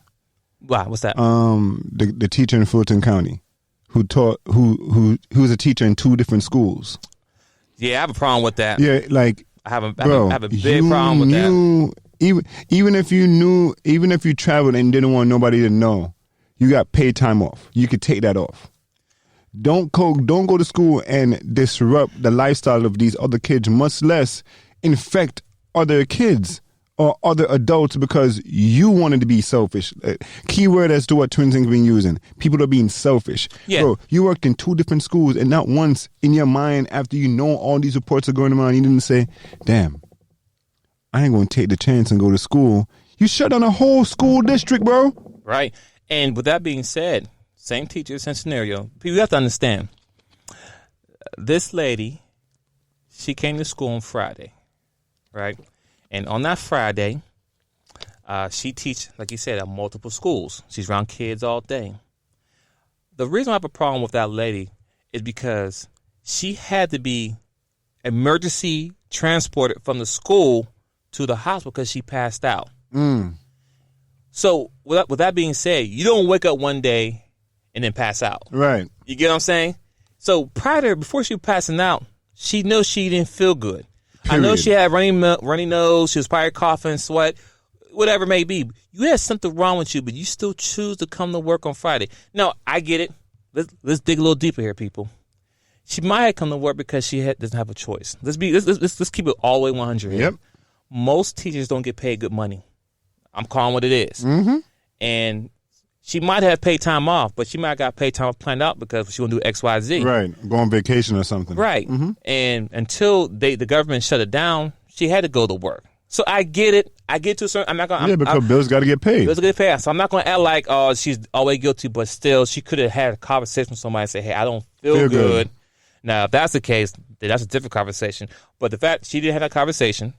Wow, what's that? The teacher in Fulton County who was a teacher in 2 different schools. Yeah, I have a problem with that. Yeah, like I have a big problem with that. Even if you traveled and didn't want nobody to know, you got paid time off. You could take that off. Don't go to school and disrupt the lifestyle of these other kids, much less infect other kids or other adults because you wanted to be selfish. Keyword as to what Twinsinc been using. People are being selfish. Yeah. Bro, you worked in 2 different schools and not once in your mind after you know all these reports are going around, you didn't say, damn, I ain't going to take the chance and go to school. You shut down a whole school district, bro. Right. And with that being said, same teacher, same scenario. People have to understand. This lady, she came to school on Friday, right? And on that Friday, she teach, like you said, at multiple schools. She's around kids all day. The reason I have a problem with that lady is because she had to be emergency transported from the school to the hospital because she passed out. So with that being said, you don't wake up one day and then pass out. Right. You get what I'm saying? So before she was passing out, she knows she didn't feel good. Period. I know she had runny nose. She was probably coughing, sweat, whatever it may be. You had something wrong with you, but you still choose to come to work on Friday. No, I get it. Let's dig a little deeper here, people. She might have come to work because she doesn't have a choice. Let's keep it all the way 100 here. Yep. Most teachers don't get paid good money. I'm calling what it is. Mm-hmm. And she might have paid time off, but she might have got paid time off planned out because she want to do X, Y, Z. Right. Go on vacation or something. Right. Mm-hmm. And until the government shut it down, she had to go to work. So I get it. I get to a certain. I'm not going. Yeah, because bills got to get paid. Bills got to get paid. So I'm not going to act like she's always guilty, but still she could have had a conversation with somebody and say, "Hey, I don't feel good." Now, if that's the case, then that's a different conversation. But the fact she didn't have that conversation,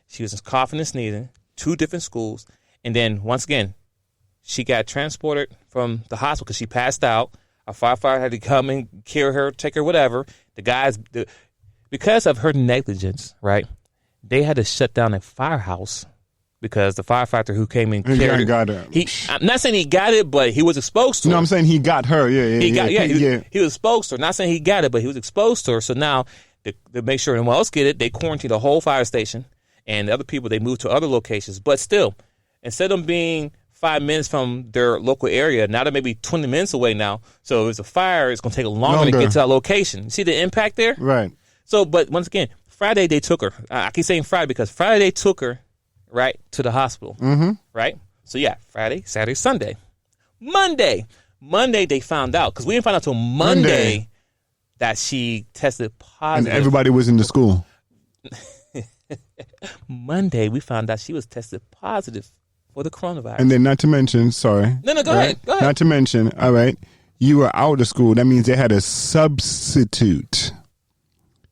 she was coughing and sneezing, 2 different schools, and then once again, she got transported from the hospital because she passed out. A firefighter had to come and cure her, take her, whatever. Because of her negligence, right? They had to shut down a firehouse because the firefighter who came and carried her. I'm not saying he got it, but he was exposed to her. No, I'm saying he got her. He was exposed to her. Not saying he got it, but he was exposed to her. So now, to make sure no one else get it, they quarantined the whole fire station. And the other people, they moved to other locations. But still, instead of being 5 minutes from their local area, now they're maybe 20 minutes away now. So if there's a fire, it's going to take longer to get to that location. You see the impact there? Right. So, but once again, Friday they took her. I keep saying Friday because Friday they took her, right, to the hospital. Mm-hmm. Right? So, yeah, Friday, Saturday, Sunday. Monday they found out, because we didn't find out until Monday that she tested positive. And everybody was in the school. Monday, we found out she was tested positive for the coronavirus. And then not to mention, sorry. No, go ahead. Not to mention, all right, you were out of school. That means they had a substitute.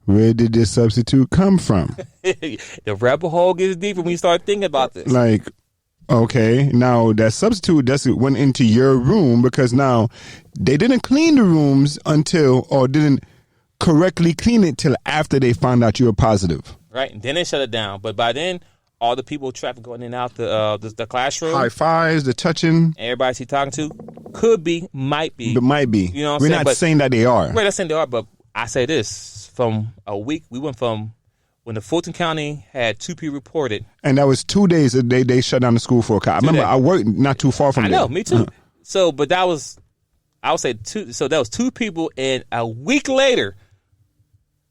Where did this substitute come from? The rabbit hole gets deeper when you start thinking about this. Like, okay, now that substitute went into your room because now they didn't clean the rooms or didn't correctly clean it till after they found out you were positive. Right, and then they shut it down. But by then, all the people traffic going in and out the classroom, high fives, the touching, everybody she's talking to, could be, might be. But might be. You know what I'm We're saying? not saying that they are. Right, not saying they are, but I say this. From a week, we went from when the Fulton County had 2 people reported. And that was 2 days that they shut down the school for. I remember I worked not too far from there. I know, me too. So, but that was, I would say 2. So that was 2 people, and a week later,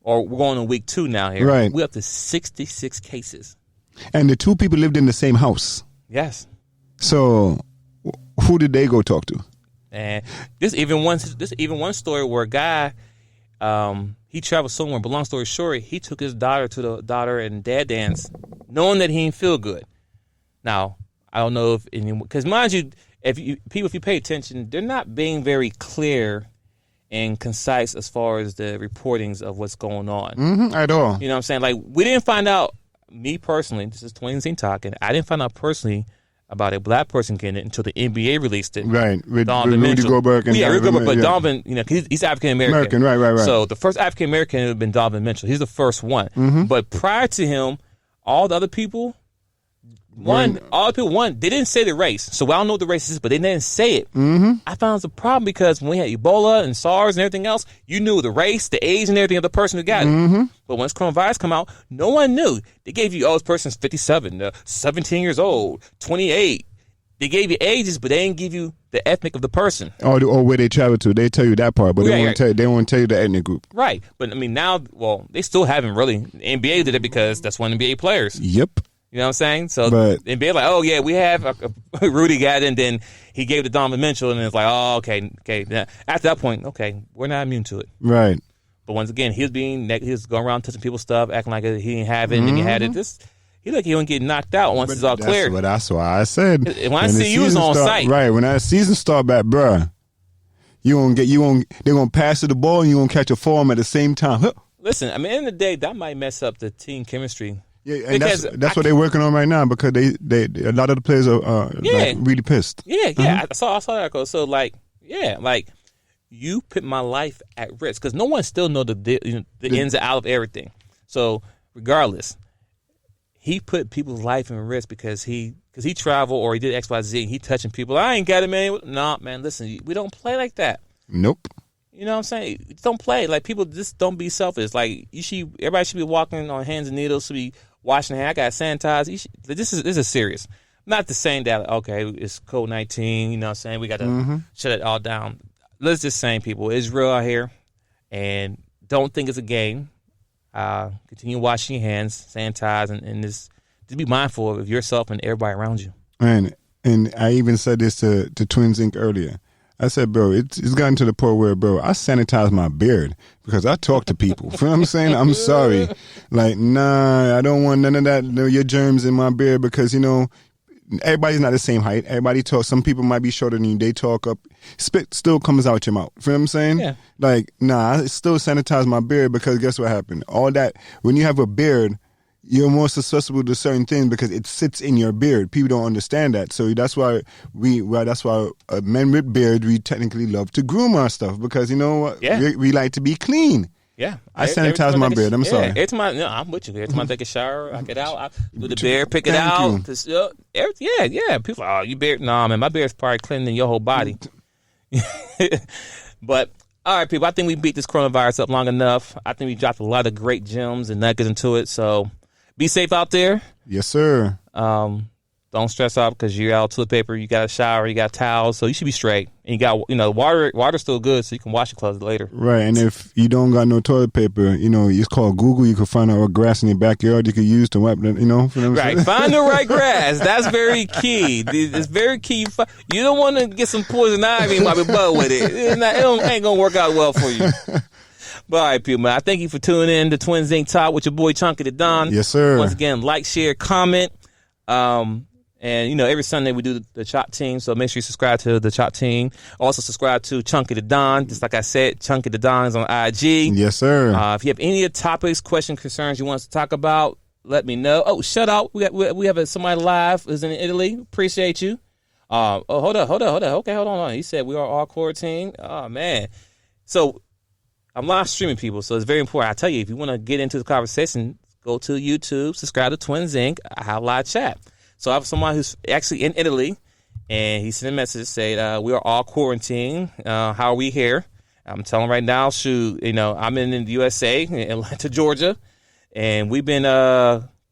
or we're going on week 2 now here. Right. We're up to 66 cases. And the 2 people lived in the same house. Yes. So who did they go talk to? And this even one story where a guy, he traveled somewhere, but long story short, he took his daughter to the daughter and dad dance, knowing that he didn't feel good. Now, I don't know if anyone, because mind you, if you pay attention, they're not being very clear and concise as far as the reportings of what's going on. At all. You know what I'm saying? Like, we didn't find out, me personally, this is Twinsinc talking, I didn't find out personally about a black person getting it until the NBA released it. Right, with Donovan Rudy Mitchell. Gobert. And Rudy Gobert, but Donovan, he's African American. Right. So the first African American would have been Donovan Mitchell. He's the first one. But prior to him, all the other people, they didn't say the race. So I don't know what the race is, but they didn't say it. I found it's a problem because when we had Ebola and SARS and everything else, you knew the race, the age, and everything of the person who got it. But once coronavirus come out, no one knew. They gave you, this person's 57, 17 years old, 28. They gave you ages, but they didn't give you the ethnic of the person. Or where they travel to. They tell you that part, but they won't tell you the ethnic group. Right. But, now, they still haven't really. The NBA did it because that's one NBA players. Yep. You know what I'm saying? So the NBA like, oh, yeah, we have Rudy got it, and then he gave it to Donovan Mitchell, and it's like, oh, okay. Now, after that point, okay, we're not immune to it. Right. But once again, he was going around touching people's stuff, acting like he didn't have it, and then he had it. He look, he won't get knocked out once it's all clear. But that's why I said. When I see you was on site. Right. When that season start back, bruh, they're going to pass you the ball and you're going to catch a form at the same time. Listen, at the end of the day, that might mess up the team chemistry. Yeah, and that's what they're working on right now because they a lot of the players are really pissed. Yeah. I saw that go. So you put my life at risk because no one still know the ins and outs of everything. So regardless, he put people's life in risk because he traveled or he did X, Y, Z and he touching people. I ain't got it, man. Nah, man. Listen, we don't play like that. Nope. You know what I'm saying? Don't play. Like, people just don't be selfish. Like, everybody should be walking on hands and needles, should be washing their hands. I got sanitized. This is serious. Not the saying that, okay, it's COVID-19, you know what I'm saying? We got to shut it all down. Let's just say, people, it's real out here, and don't think it's a game. Continue washing your hands, sanitize, and just be mindful of yourself and everybody around you. And I even said this to Twinsinc earlier. I said, bro, it's gotten to the point where, bro, I sanitize my beard because I talk to people. You know what I'm saying? I'm sorry. Like, nah, I don't want none of that, your germs in my beard because, you know, everybody's not the same height. Everybody talks. Some people might be shorter than you. They talk up. Spit still comes out your mouth. You know what I'm saying? Yeah. Like, nah, I still sanitize my beard because guess what happened? All that, when you have a beard, you're more susceptible to certain things because it sits in your beard. People don't understand that. So that's why men with beards, we technically love to groom our stuff because, you know what? Yeah. We like to be clean. Yeah. I sanitize my beard. I'm sorry. Every time I'm with you. Every time I take a shower, I get out, I do the beard, pick it Thank out. you. Yeah. People are, you beard? Nah, man, my beard's probably cleaner than your whole body. But, all right, people, I think we beat this coronavirus up long enough. I think we dropped a lot of great gems and nuggets into it. So be safe out there. Yes, sir. Don't stress out because you're out toilet paper, you got a shower, you got towels, so you should be straight. And you got, water's still good, so you can wash your clothes later. Right, and if you don't got no toilet paper, it's called Google. You can find out what grass in your backyard you can use to wipe it, Right, find the right grass. That's very key. It's very key. You don't want to get some poison ivy and wipe your butt with it. It ain't going to work out well for you. But all right, people, man, I thank you for tuning in to Twinsinc Talk with your boy Chookydadon. Yes, sir. Once again, like, share, comment. And, every Sunday we do the Chop Team, so make sure you subscribe to the Chop Team. Also subscribe to Chookydadon. Just like I said, Chookydadon is on IG. Yes, sir. If you have any topics, questions, concerns you want us to talk about, let me know. Oh, shout out. We have somebody live who's in Italy. Appreciate you. Hold up. Okay, hold on. He said we are all quarantined. Oh, man. So I'm live streaming, people, so it's very important. I tell you, if you want to get into the conversation, go to YouTube, subscribe to Twinsinc. I have live chat. So I have someone who's actually in Italy, and he sent a message saying, we are all quarantined. How are we here? I'm telling right now, I'm in the USA, in Atlanta, Georgia, and we've been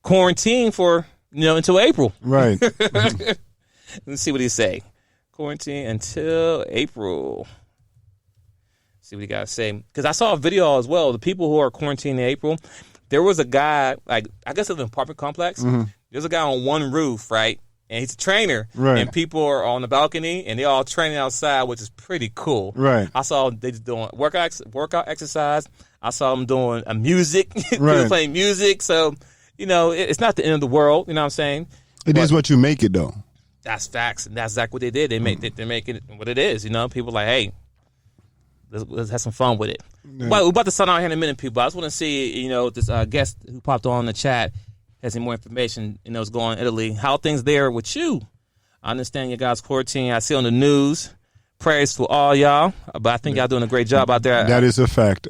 quarantined for, until April. Right. Let's see what he say. Quarantine until April. See what he got to say. Because I saw a video as well. The people who are quarantined in April, there was a guy, like, I guess it's an apartment complex. Mm-hmm. There's a guy on one roof, right? And he's a trainer. Right. And people are on the balcony, and they're all training outside, which is pretty cool. Right. I saw they doing workout exercise. I saw them doing music. Right. People playing music. So, it's not the end of the world. You know what I'm saying? It is what you make it, though. That's facts. And that's exactly what they did. They're making it what it is. People like, hey, let's have some fun with it. Yeah. But we're about to sign out here in a minute, people. I just want to see, this guest who popped on the chat has any more information, what's going on in Italy. How things there with you? I understand you guys quarantine. I see on the news. Prayers for all y'all. But I think y'all doing a great job out there. That is a fact.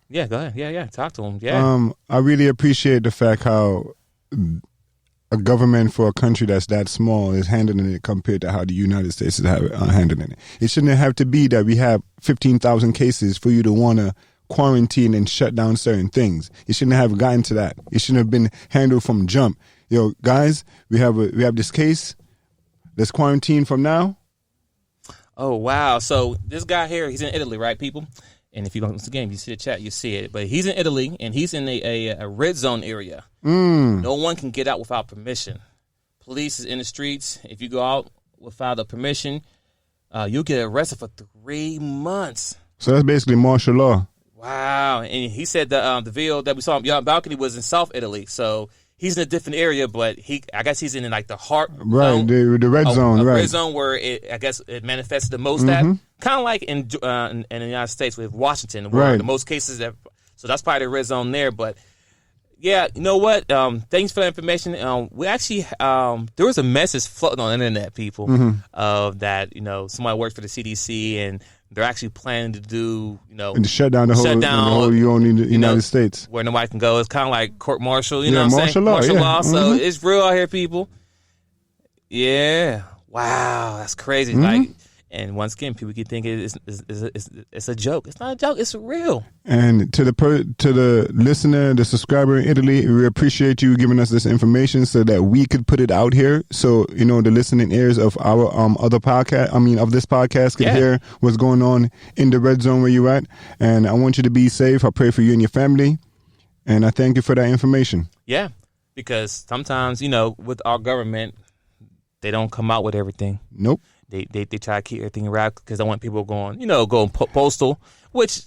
Yeah, go ahead. Yeah. Talk to him. Yeah. I really appreciate the fact how a government for a country that's that small is handling it compared to how the United States is handling it. It shouldn't have to be that we have 15,000 cases for you to want to quarantine and shut down certain things. It shouldn't have gotten to that. It shouldn't have been handled from jump. Guys, we have this case. Let's quarantine from now. Oh, wow. So this guy here, he's in Italy, right, people? And if you don't, once again, you see the chat, you see it. But he's in Italy, and he's in a red zone area. No one can get out without permission. Police is in the streets. If you go out without a permission, you'll get arrested for 3 months. So that's basically martial law. Wow. And he said the video that we saw on balcony was in South Italy. So he's in a different area, but I guess he's in like the heart zone. The red zone, right. Red zone where it manifested the most at. Kind of like in the United States with Washington, where the most cases so that's probably the red zone there. But yeah, you know what? Thanks for the information. We actually there was a message floating on the internet, people, that somebody worked for the CDC and they're actually planning to do and shut down the whole United States where nobody can go. It's kind of like court martial, martial law. Martial law. So it's real out here, people. Yeah. Wow, that's crazy. Like And once again, people keep thinking it's a joke. It's not a joke. It's real. And to the listener, the subscriber in Italy, we appreciate you giving us this information so that we could put it out here. So, the listening ears of our other podcast, of this podcast could hear what's going on in the red zone where you're at. And I want you to be safe. I pray for you and your family. And I thank you for that information. Yeah, because sometimes, with our government, they don't come out with everything. Nope. They try to keep everything wrapped because they want people going, going postal, which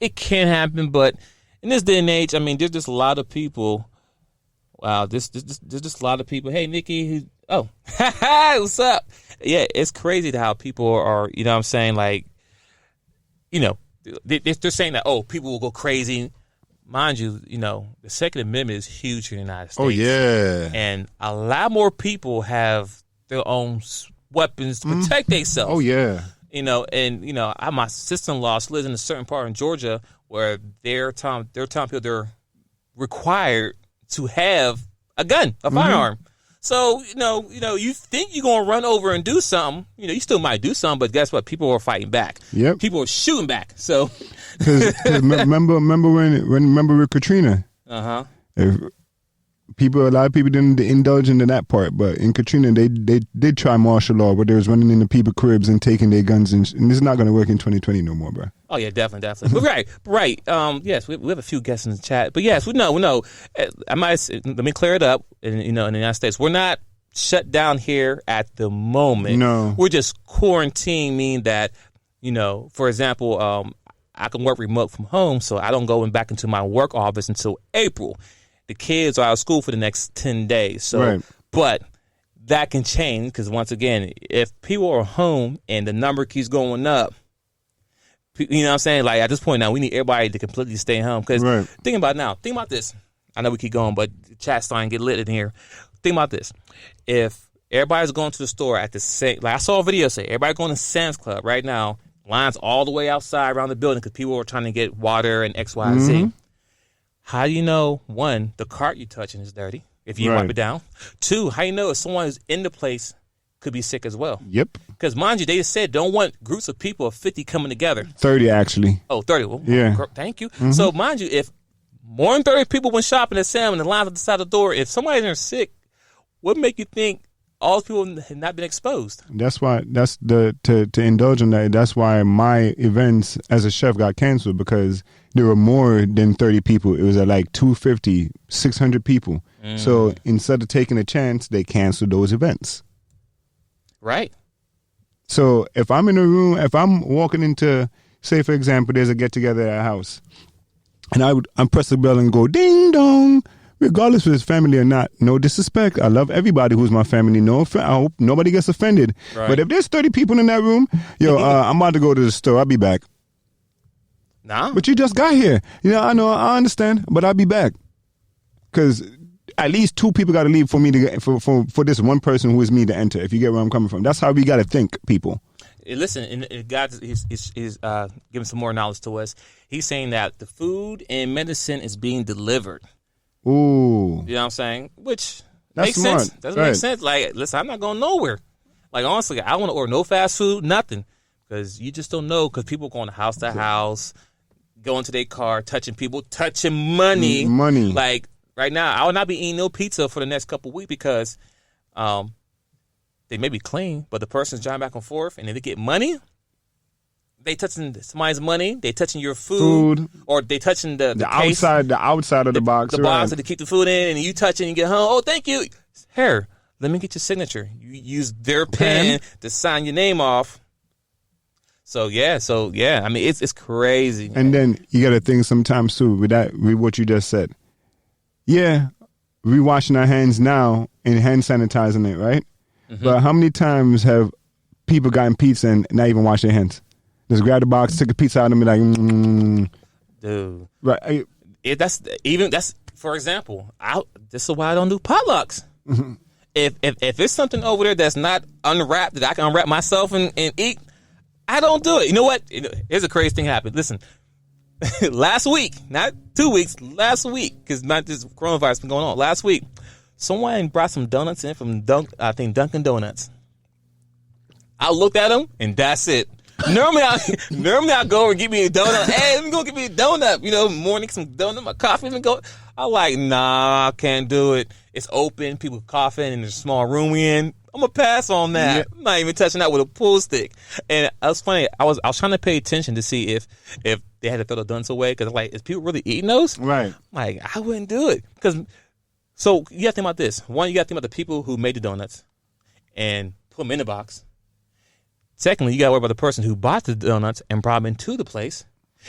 it can happen. But in this day and age, there's just a lot of people. Wow, there's just a lot of people. Hey, Nikki. What's up? Yeah, it's crazy how people are, what I'm saying? Like, they're saying that, people will go crazy. Mind you, the Second Amendment is huge in the United States. Oh, yeah. And a lot more people have their own weapons to protect themselves. Oh, yeah. My sister-in-law lives in a certain part in Georgia where they're telling people they're required to have a gun, a firearm. So, you think you're going to run over and do something. You still might do something, but guess what? People are fighting back. Yep. People are shooting back. So, Cause remember with Katrina? Uh-huh. A lot of people didn't indulge into that part, but in Katrina, they did try martial law, where they was running into people's cribs and taking their guns, and it's not going to work in 2020 no more, bro. Oh yeah, definitely. But right. Yes, we have a few guests in the chat, but yes, we know. Let me clear it up. In the United States, we're not shut down here at the moment. No, we're just quarantined, meaning that for example, I can work remote from home, so I don't go back into my work office until April. The kids are out of school for the next 10 days. So, right. But that can change because once again, if people are home and the number keeps going up, you know what I'm saying? Like at this point now, we need everybody to completely stay home. Because think about this. I know we keep going, but the chat's starting to get lit in here. Think about this. If everybody's going to the store at the same, like I saw a video say, everybody going to Sam's Club right now, lines all the way outside around the building because people are trying to get water and X, Y, and Z. How do you know, one, the cart you're touching is dirty if you wipe it down? Two, how do you know if someone who's in the place could be sick as well? Yep. Because mind you, they just said don't want groups of people of 50 coming together. 30 actually. Oh, 30. Well, yeah. Thank you. So mind you, if more than 30 people went shopping at Sam and the lines at the side of the door, if somebody's in there sick, what make you think all those people have not been exposed? That's why, to indulge in that, that's why my events as a chef got canceled, because there were more than 30 people. It was at like 250, 600 people. So instead of taking a chance, they canceled those events. Right. So if I'm in a room, if I'm walking into, say for example, there's a get together at a house, and I'm press the bell and go ding dong, regardless if it's family or not. No disrespect. I love everybody who's my family. I hope nobody gets offended. Right. But if there's 30 people in that room, I'm about to go to the store. I'll be back. Nah. But you just got here. I know, I understand, but I'll be back. Because at least 2 people got to leave for me to get, for this one person who is me to enter, if you get where I'm coming from. That's how we got to think, people. Listen, and God is giving some more knowledge to us. He's saying that the food and medicine is being delivered. Ooh. You know what I'm saying? Which that's makes smart. sense. Doesn't make sense. Like, listen, I'm not going nowhere. Like, honestly, I don't want to order no fast food, nothing. Because you just don't know, because people going house to house, going to their car, touching people, touching money. Money. Like, right now, I will not be eating no pizza for the next couple of weeks because they may be clean, but the person's driving back and forth, and if they get money, they touching somebody's money, they touching your food. Or they touching the case, outside of the box. The box to keep the food in, and you touch it and you get home. Oh, thank you. Here, let me get your signature. You use their pen to sign your name off. So yeah. I mean, it's crazy. And then you got to think sometimes too with what you just said. Yeah, we washing our hands now and hand sanitizing it, right? Mm-hmm. But how many times have people gotten pizza and not even wash their hands? Just grab the box, take a pizza out, and be like, dude, right? That's for example. This is why I don't do potlucks. Mm-hmm. If it's something over there that's not unwrapped that I can unwrap myself and eat, I don't do it. You know what? Here's a crazy thing happened. Listen, last week, not 2 weeks, last week, because not this coronavirus been going on. Last week, someone brought some donuts in from Dunkin' Donuts. I looked at them, and that's it. Normally I go and get me a donut. Hey, let me go get me a donut. Morning, some donut, my coffee. And go. I'm like, nah, I can't do it. It's open. People coughing in the small room we in. I'm gonna pass on that. Yeah. I'm not even touching that with a pool stick. And it was funny. I was trying to pay attention to see if they had to throw the donuts away because like, is people really eating those? Right. I'm like, I wouldn't do it so you got to think about this. One, you got to think about the people who made the donuts and put them in the box. Secondly, you got to worry about the person who bought the donuts and brought them into the place.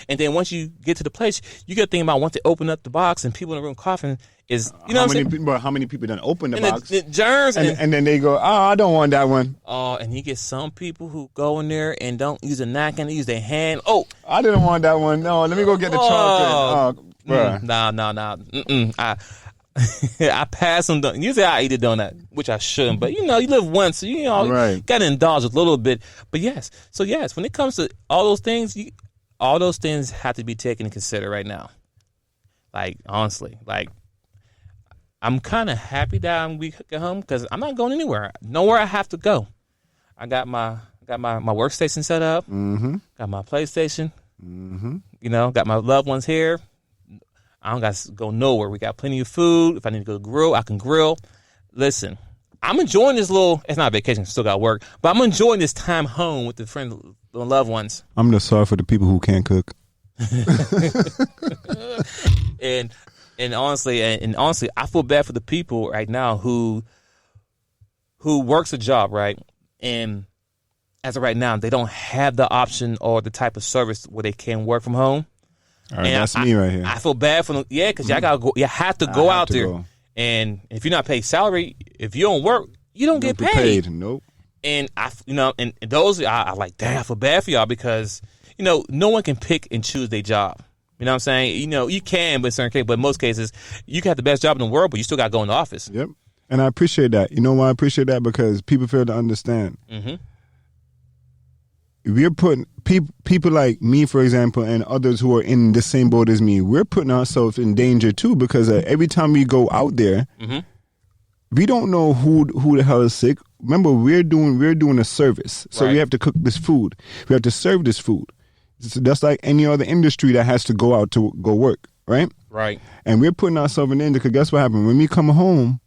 And then once you get to the place, you got to think about once they open up the box and people in the room coughing is, how many people done open the box? The germs. And then they go, I don't want that one. Oh, and you get some people who go in there and don't use a napkin, they use their hand. Oh. I didn't want that one. No, let me go get the chocolate. Oh, bruh. Nah. I pass them. Usually I eat a donut, which I shouldn't. But, you live once. So, right. Got to indulge a little bit. But, yes. So, yes, when it comes to all those things, all those things have to be taken into consider right now. Like, honestly. Like, I'm kind of happy that I'm at home because I'm not going anywhere. Nowhere I have to go. I got my workstation set up. Mm-hmm. Got my PlayStation. Mm-hmm. Got my loved ones here. I don't got to go nowhere. We got plenty of food. If I need to go grill, I can grill. Listen, I'm enjoying this it's not a vacation, still got work, but I'm enjoying this time home with the friends, the loved ones. I'm just sorry for the people who can't cook. And honestly, I feel bad for the people right now who works a job, right? And as of right now, they don't have the option or the type of service where they can work from home. All right, that's me right here. I feel bad for them. Yeah, because y'all gotta go. You have to go out there, and if you're not paid salary, if you don't work, you don't get paid. Nope. And and those I like. Damn, I feel bad for y'all because no one can pick and choose their job. You know what I'm saying? You can, but in certain cases, but in most cases, you can have the best job in the world, but you still got to go in the office. Yep. And I appreciate that. You know why I appreciate that? Because people fail to understand. Mm-hmm. We're putting people like me, for example, and others who are in the same boat as me, we're putting ourselves in danger too because every time we go out there, we don't know who the hell is sick. Remember, we're doing a service, so we have to cook this food. We have to serve this food. So that's like any other industry that has to go out to go work, right? Right. And we're putting ourselves in danger because guess what happened? When we come home,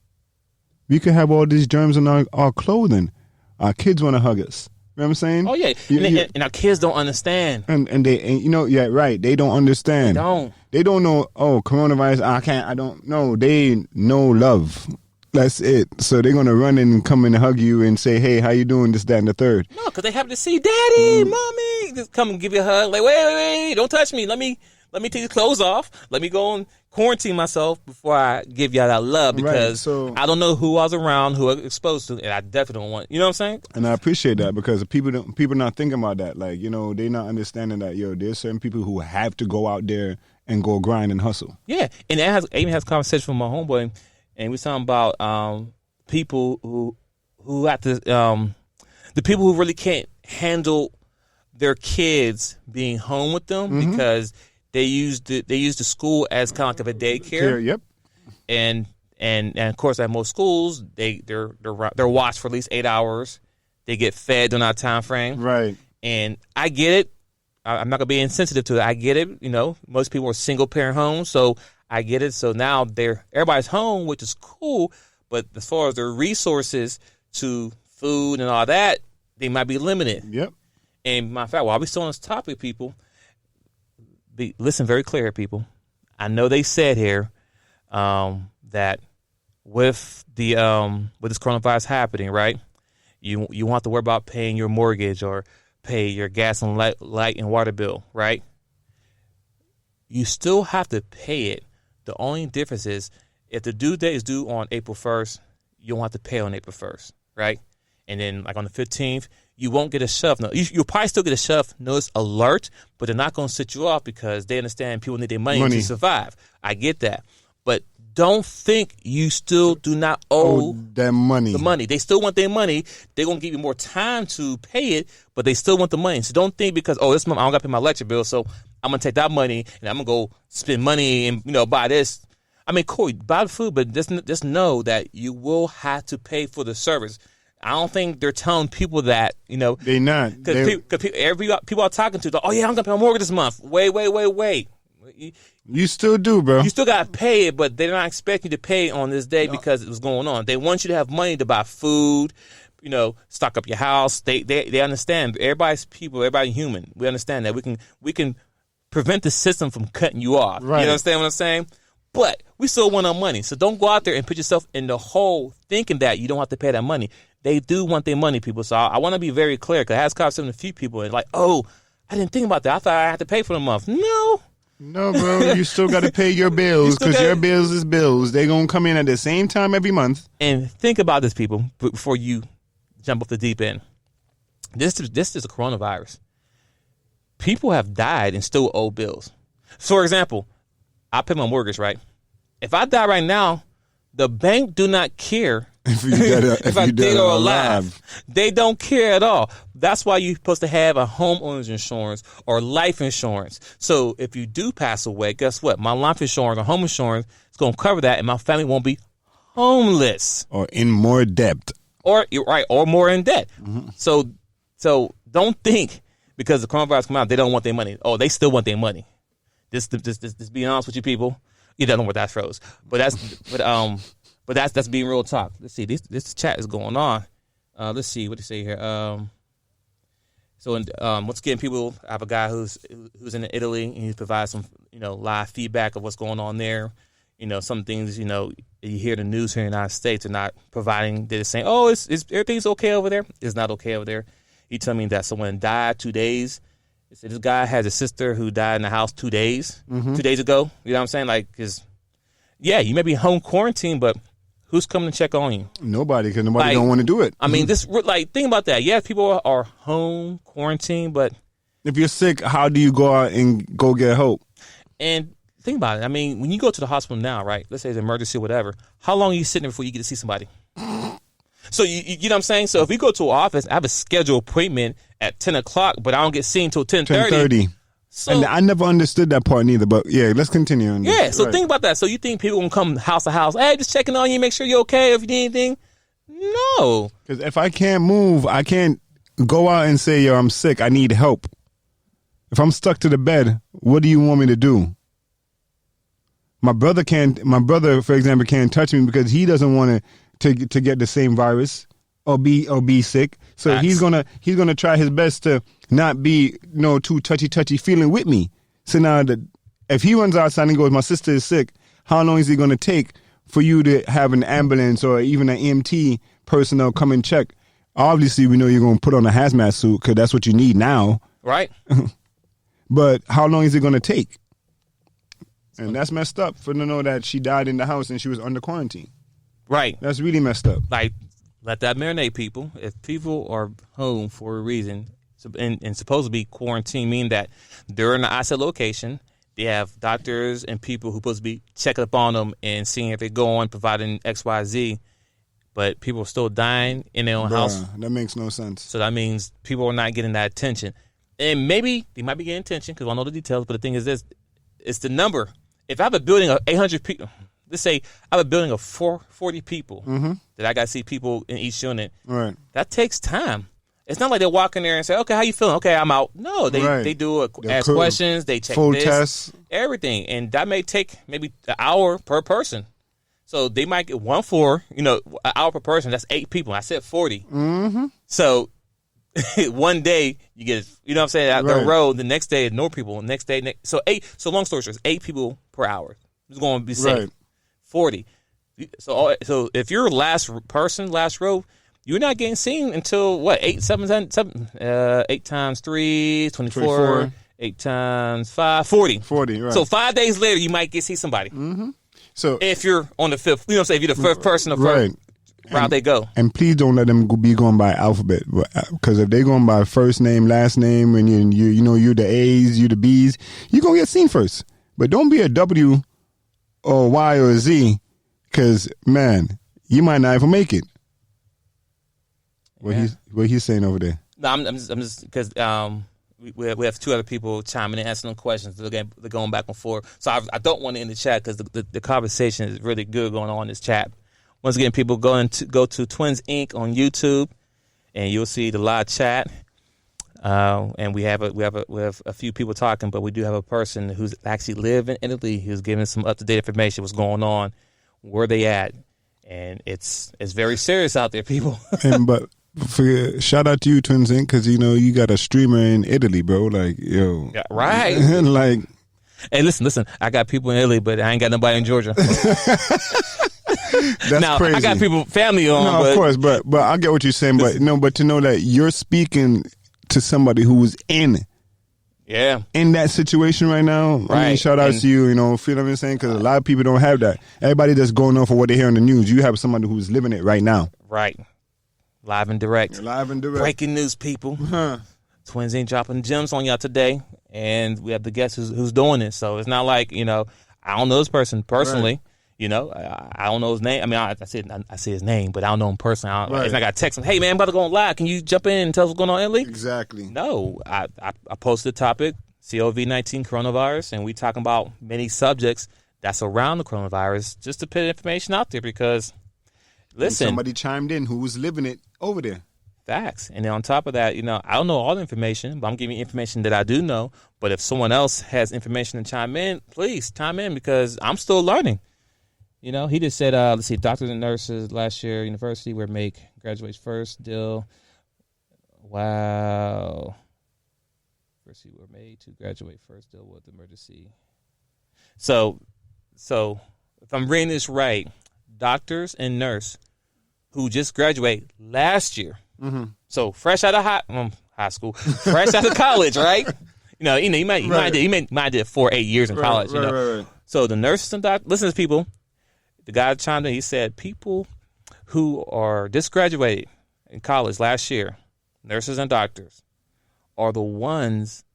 we could have all these germs in our clothing. Our kids want to hug us. You know what I'm saying? Oh, yeah. And our kids don't understand. And they, right. They don't understand. They don't know, coronavirus, I don't know. They know love. That's it. So they're going to run in and come in and hug you and say, hey, how you doing? This, that, and the third. No, because they have to see daddy, mommy. Just come and give you a hug. Like, wait, don't touch me. Let me take the clothes off. Let me go and quarantine myself before I give y'all that love because I don't know who I was around, who I was exposed to, and I definitely don't want, you know what I'm saying? And I appreciate that because people not thinking about that. Like, they're not understanding that, there's certain people who have to go out there and go grind and hustle. Yeah, and it even has a conversation with my homeboy, and we're talking about people who have to, the people who really can't handle their kids being home with them because they use the school as kind of like a daycare. Yep. And of course at most schools they're watched for at least 8 hours. They get fed during that time frame. Right. And I get it. I'm not gonna be insensitive to it. I get it. Most people are single parent homes, so I get it. So now everybody's home, which is cool. But as far as their resources to food and all that, they might be limited. Yep. And matter of fact, while we're still on this topic, people, listen very clear, people. I know they said here that with this coronavirus happening, right? You won't have to worry about paying your mortgage or pay your gas and light and water bill, right? You still have to pay it. The only difference is if the due date is due on April 1st, you don't have to pay on April 1st, right? And then like on the 15th, you won't get a shove. No, you'll probably still get a shove notice alert, but they're not going to set you off because they understand people need their money to survive. I get that. But don't think you still do not owe them money. The money. They still want their money. They're going to give you more time to pay it, but they still want the money. So don't think because, this month I don't got to pay my electric bill, so I'm going to take that money and I'm going to go spend money and, buy this. I mean, cool, buy the food, but just know that you will have to pay for the service. I don't think they're telling people that, They not. Because people are talking to, oh, yeah, I'm going to pay my mortgage this month. Wait. You still do, bro. You still got to pay it, but they're not expecting you to pay on this day because it was going on. They want you to have money to buy food, stock up your house. They understand. Everybody's people, everybody's human. We understand that. We can prevent the system from cutting you off. Right. You understand what I'm saying? But we still want our money. So don't go out there and put yourself in the hole thinking that you don't have to pay that money. They do want their money, people. So I want to be very clear because I had conversation with a few people and like, oh, I didn't think about that. I thought I had to pay for the month. No, bro. You still got to pay your bills because your bills is bills. They're going to come in at the same time every month. And think about this, people, before you jump off the deep end. This is a coronavirus. People have died and still owe bills. For example, I pay my mortgage, right? If I die right now, the bank do not care if I'm dead or alive. They don't care at all. That's why you're supposed to have a homeowner's insurance or life insurance. So if you do pass away, guess what? My life insurance or home insurance is going to cover that, and my family won't be homeless or in more debt, or more in debt. Mm-hmm. So don't think because the coronavirus come out they don't want their money. Oh, they still want their money. Just being honest with you, people. You don't know what that froze, but that's being real talk. Let's see, this chat is going on. Let's see what they say here. Once again, people, I have a guy who's in Italy and he provides some live feedback of what's going on there. Some things you hear the news here in the United States are not providing. They're saying, oh, is everything's okay over there? It's not okay over there. He told me that someone died 2 days. He said this guy has a sister who died in the house 2 days, 2 days ago. You know what I'm saying? Like, you may be home quarantine, but who's coming to check on you? Nobody, because nobody don't want to do it. I mean, think about that. Yeah, people are home quarantine, but if you're sick, how do you go out and go get help? And think about it. I mean, when you go to the hospital now, right? Let's say it's an emergency or whatever. How long are you sitting there before you get to see somebody? So you know what I'm saying? So if we go to an office, I have a scheduled appointment at 10 o'clock, but I don't get seen until 10:30. 10:30. So, and I never understood that part neither, but yeah, let's continue. So think about that. So you think people gonna come house to house, hey, just checking on you, make sure you're okay, if you need anything? No. Because if I can't move, I can't go out and say, yo, I'm sick, I need help. If I'm stuck to the bed, what do you want me to do? My brother, for example, can't touch me because he doesn't want to get the same virus or be sick. So Facts. he's gonna try his best to not be too touchy feeling with me. So now if he runs outside and goes, my sister is sick, how long is it gonna take for you to have an ambulance or even an EMT personnel come and check? Obviously, we know you're gonna put on a hazmat suit because that's what you need now, right? But how long is it gonna take? And that's messed up for to know that she died in the house and she was under quarantine. Right. That's really messed up. Like, let that marinate, people. If people are home for a reason and supposed to be quarantined, meaning that they're in an isolated location, they have doctors and people who are supposed to be checking up on them and seeing if they're going, providing X, Y, Z, but people are still dying in their own house. That makes no sense. So that means people are not getting that attention. And maybe they might be getting attention because I don't know the details, but the thing is this, it's the number. If I have a building of 800 people, let's say I have a building of 40 people that I got to see people in each unit. Right. That takes time. It's not like they walk in there and say, okay, how you feeling? Okay, I'm out. No, they ask questions. They check full tests, everything. And that may take maybe an hour per person. So they might get one floor, an hour per person. That's 8 people. I said 40. Mm-hmm. So one day you get, what I'm saying, out the road. The next day, no people. The next day, so 8. So long story short, 8 people per hour. It's going to be safe. Right. 40. So if you're last row, you're not getting seen until what? 8 times 3, 24. 8 times 5, 40. 40, right. So 5 days later, you might see somebody. Mm-hmm. So if you're on the 5th, if you're the 5th person, right. Route they go. And please don't let them be going by alphabet, because if they're going by first name, last name, and you're the A's, you the B's, you're going to get seen first. But don't be a W or Y or a Z, because, man, you might not even make it. What he's saying over there? No, I'm just because we have 2 other people chiming in, answering questions. They're going back and forth. So I don't want to end the chat because the conversation is really good going on in this chat. Once again, people go to Twinsinc on YouTube. and you'll see the live chat. And we have a few people talking, but we do have a person who's actually live in Italy who's giving some up to date information. What's going on? Where they at? And it's very serious out there, people. But shout out to you, Twinsinc, because you got a streamer in Italy, bro. Like, yo, yeah, right? Like, hey, listen. I got people in Italy, but I ain't got nobody in Georgia. That's now, crazy. I got family on. No, of course, but I get what you're saying. But to know that you're speaking to somebody who's in that situation right now. Right. I mean, shout out to you. Feel what I'm saying? Because a lot of people don't have that. Everybody that's going on for what they hear on the news. You have somebody who's living it right now. Right. Live and direct. Breaking news, people. Twinsinc dropping gems on y'all today, and we have the guest who's doing it. So it's not like I don't know this person personally. Right. I don't know his name. I mean, I say his name, but I don't know him personally. It's not I got to text him. Hey man, I'm about to go on live. Can you jump in and tell us what's going on in Italy? Exactly. No, I posted a topic, COVID-19 coronavirus, and we talking about many subjects that's around the coronavirus, just to put information out there because. Listen, and somebody chimed in who was living it over there. Facts. And then on top of that, I don't know all the information, but I'm giving you information that I do know. But if someone else has information to chime in, please chime in because I'm still learning. He just said, let's see, doctors and nurses last year, university where make graduates first deal. Wow. University were made to graduate first deal with emergency. So if I'm reading this right, doctors and nurse who just graduated last year. Mm-hmm. So fresh out of high school, fresh out of college, right? You might did 4-8 years in college. Right. So the nurses and doctors, listen to people. The guy chimed in. He said people who are just graduated in college last year, nurses and doctors, are the ones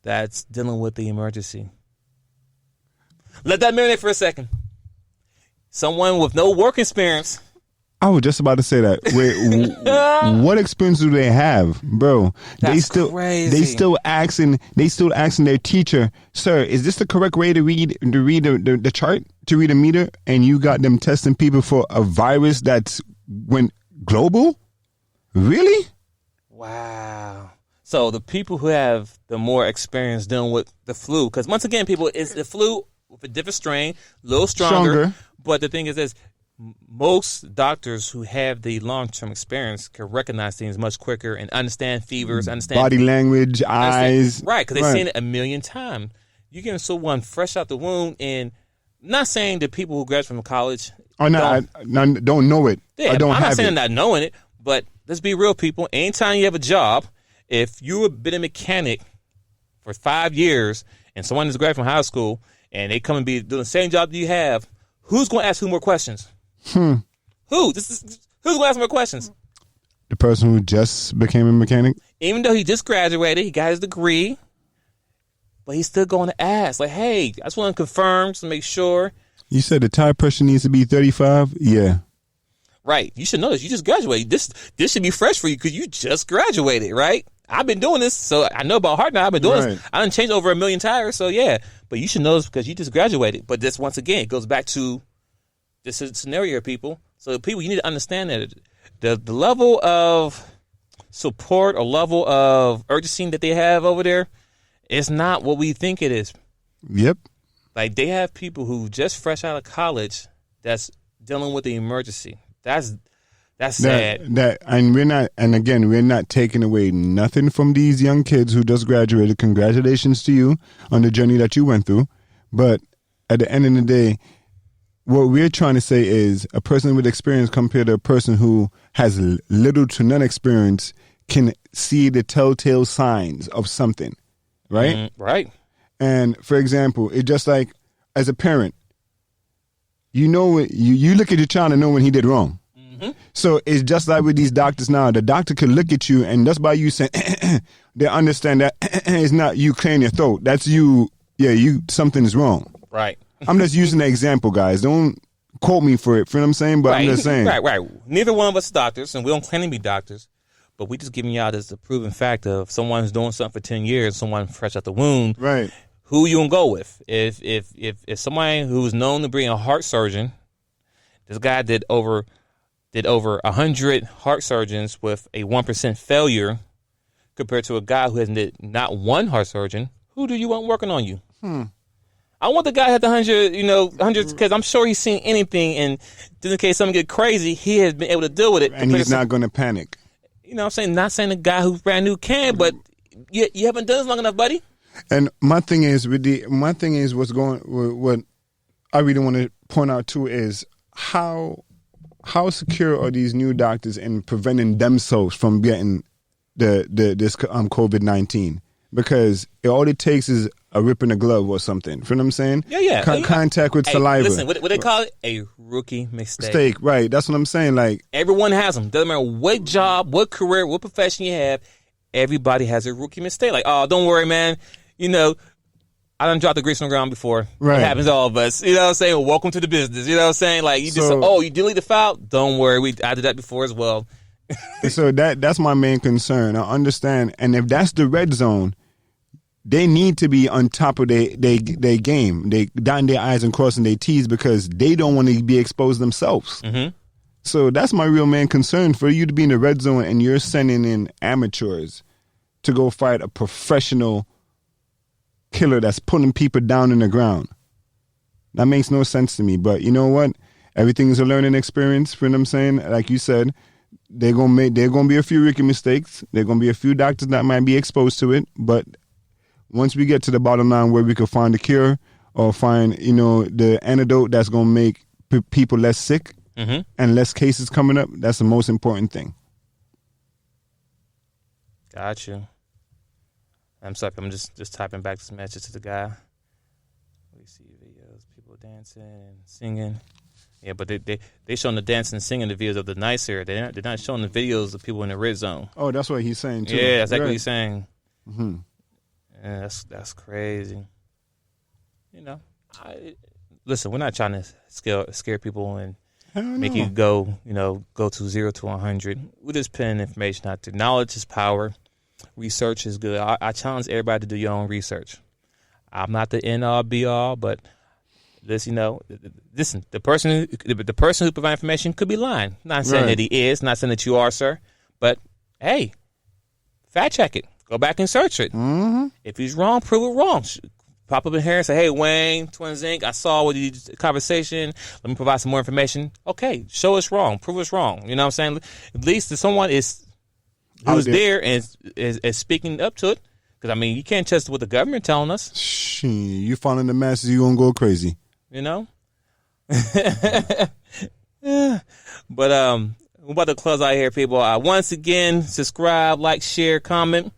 that's dealing with the emergency. Let that marinate for a second. Someone with no work experience. I was just about to say that. Wait, what experience do they have, bro? That's crazy. They still asking their teacher, sir, is this the correct way to read the chart, to read a meter? And you got them testing people for a virus that's went global? Really? Wow. So the people who have the more experience dealing with the flu, because once again, people, it's the flu with a different strain, a little stronger. But the thing is this. Most doctors who have the long-term experience can recognize things much quicker and understand fevers, understand body language, eyes. Right, because they've seen it a million times. You're getting someone fresh out the womb, and I'm not saying that people who graduate from college don't know it. Yeah, I'm not saying not knowing it, but let's be real, people. Anytime you have a job, if you've been a mechanic for 5 years and someone is graduating from high school and they come and be doing the same job that you have, who's going to ask who more questions? Who? Who's going to ask more questions? The person who just became a mechanic? Even though he just graduated, he got his degree, but he's still going to ask. Like, hey, I just want to confirm to make sure. You said the tire pressure needs to be 35? Yeah. Right. You should know this. You just graduated. This should be fresh for you because you just graduated, right? I've been doing this, so I know about heart now. I've been doing this. I done changed over 1 million tires, so yeah. But you should know this because you just graduated. But this, once again, it goes back to this scenario, people. So people, you need to understand that the level of support or level of urgency that they have over there is not what we think it is. Yep. Like they have people who just fresh out of college that's dealing with the emergency. That's sad. We're not taking away nothing from these young kids who just graduated. Congratulations to you on the journey that you went through. But at the end of the day, what we're trying to say is a person with experience compared to a person who has little to none experience can see the telltale signs of something, right? Right. And for example, it's just like as a parent, you look at your child and know when he did wrong. Mm-hmm. So it's just like with these doctors now. The doctor could look at you and just by you saying, they understand that it's not you clearing your throat. That's you. Yeah, something is wrong. Right. I'm just using the example, guys. Don't quote me for it. You know what I'm saying? But I'm just saying. Right. Neither one of us are doctors, and we don't claim to be doctors. But we just giving y'all this the proven fact of someone who's doing something for 10 years, someone fresh out the womb. Right. Who you gonna go with? If somebody who's known to be a heart surgeon, this guy did over did over 100 heart surgeons with a 1% failure compared to a guy who hasn't did not one heart surgeon. Who do you want working on you? I want the guy who had the 100s, because I'm sure he's seen anything, and just in case something get crazy, he has been able to deal with it. And he's not going to panic. You know what I'm saying? Not saying the guy who's brand new can, but you haven't done this long enough, buddy. And my thing is what I really want to point out too is how secure are these new doctors in preventing themselves from getting this COVID-19? Because all it takes is a rip in a glove or something. You know what I'm saying? Yeah. Contact with saliva. Listen, what they call it? A rookie mistake. Right. That's what I'm saying. Like, everyone has them. Doesn't matter what job, what career, what profession you have. Everybody has a rookie mistake. Like, oh, don't worry, man. I done dropped the grease on the ground before. Right. It happens to all of us. You know what I'm saying? Well, welcome to the business. You know what I'm saying? Like, you you delete the file? Don't worry. I did that before as well. So that's my main concern. I understand. And if that's the red zone, they need to be on top of their game. They dotting their I's and crossing their T's, because they don't want to be exposed themselves. Mm-hmm. So that's my real main concern, for you to be in the red zone and you're sending in amateurs to go fight a professional killer that's putting people down in the ground. That makes no sense to me. But you know what? Everything is a learning experience. You know what I'm saying? Like you said, there gonna be a few rookie mistakes. There gonna be a few doctors that might be exposed to it. But once we get to the bottom line where we could find a cure or find the antidote that's gonna make people less sick, mm-hmm. and less cases coming up, that's the most important thing. Got you. I'm sorry, I'm just typing back this message to the guy. We see videos, people dancing and singing. Yeah, but they showing the dancing and singing the videos of the nice area. They're not showing the videos of people in the red zone. Oh, that's what he's saying too. Yeah, that's exactly what he's saying. Mm-hmm. Yeah, that's crazy. Listen, we're not trying to scare people and make you go to 0 to 100. We're just putting information out there. Knowledge is power. Research is good. I challenge everybody to do your own research. I'm not the end all be all, but listen, the person who provides information could be lying. Not saying that he is, not saying that you are, sir. But hey, fact check it. Go back and search it. Mm-hmm. If he's wrong, prove it wrong. Pop up in here and say, hey, Wayne, Twinsinc, I saw what you did conversation. Let me provide some more information. Okay, show us wrong. Prove us wrong. You know what I'm saying? At least if someone who's there and is speaking up to it. Because, you can't trust what the government telling us. You following the masses, you going to go crazy. Yeah. But we're about to close out here, people. Once again, subscribe, like, share, comment.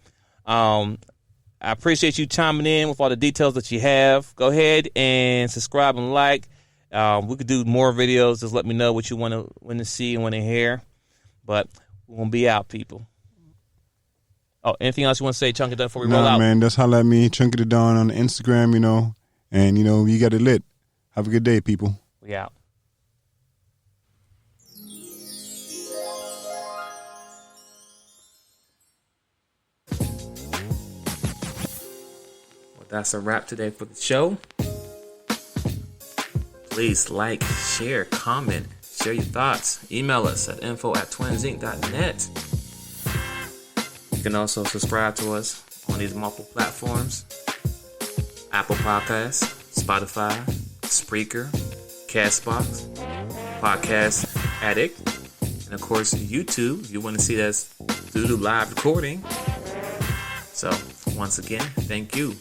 I appreciate you chiming in with all the details that you have. Go ahead and subscribe and like. We could do more videos. Just let me know what you want to see and want to hear. But we're going to be out, people. Oh, anything else you want to say, Chookydadon, before we roll out? Nah, man, just holler at me, Chookydadon on Instagram, and, you got it lit. Have a good day, people. We out. That's a wrap today for the show. Please like, share, comment, share your thoughts. Email us at info@twinsinc.net. You can also subscribe to us on these multiple platforms: Apple Podcasts, Spotify, Spreaker, Castbox, Podcast Addict, and of course YouTube if you want to see us do the live recording. So once again, thank you.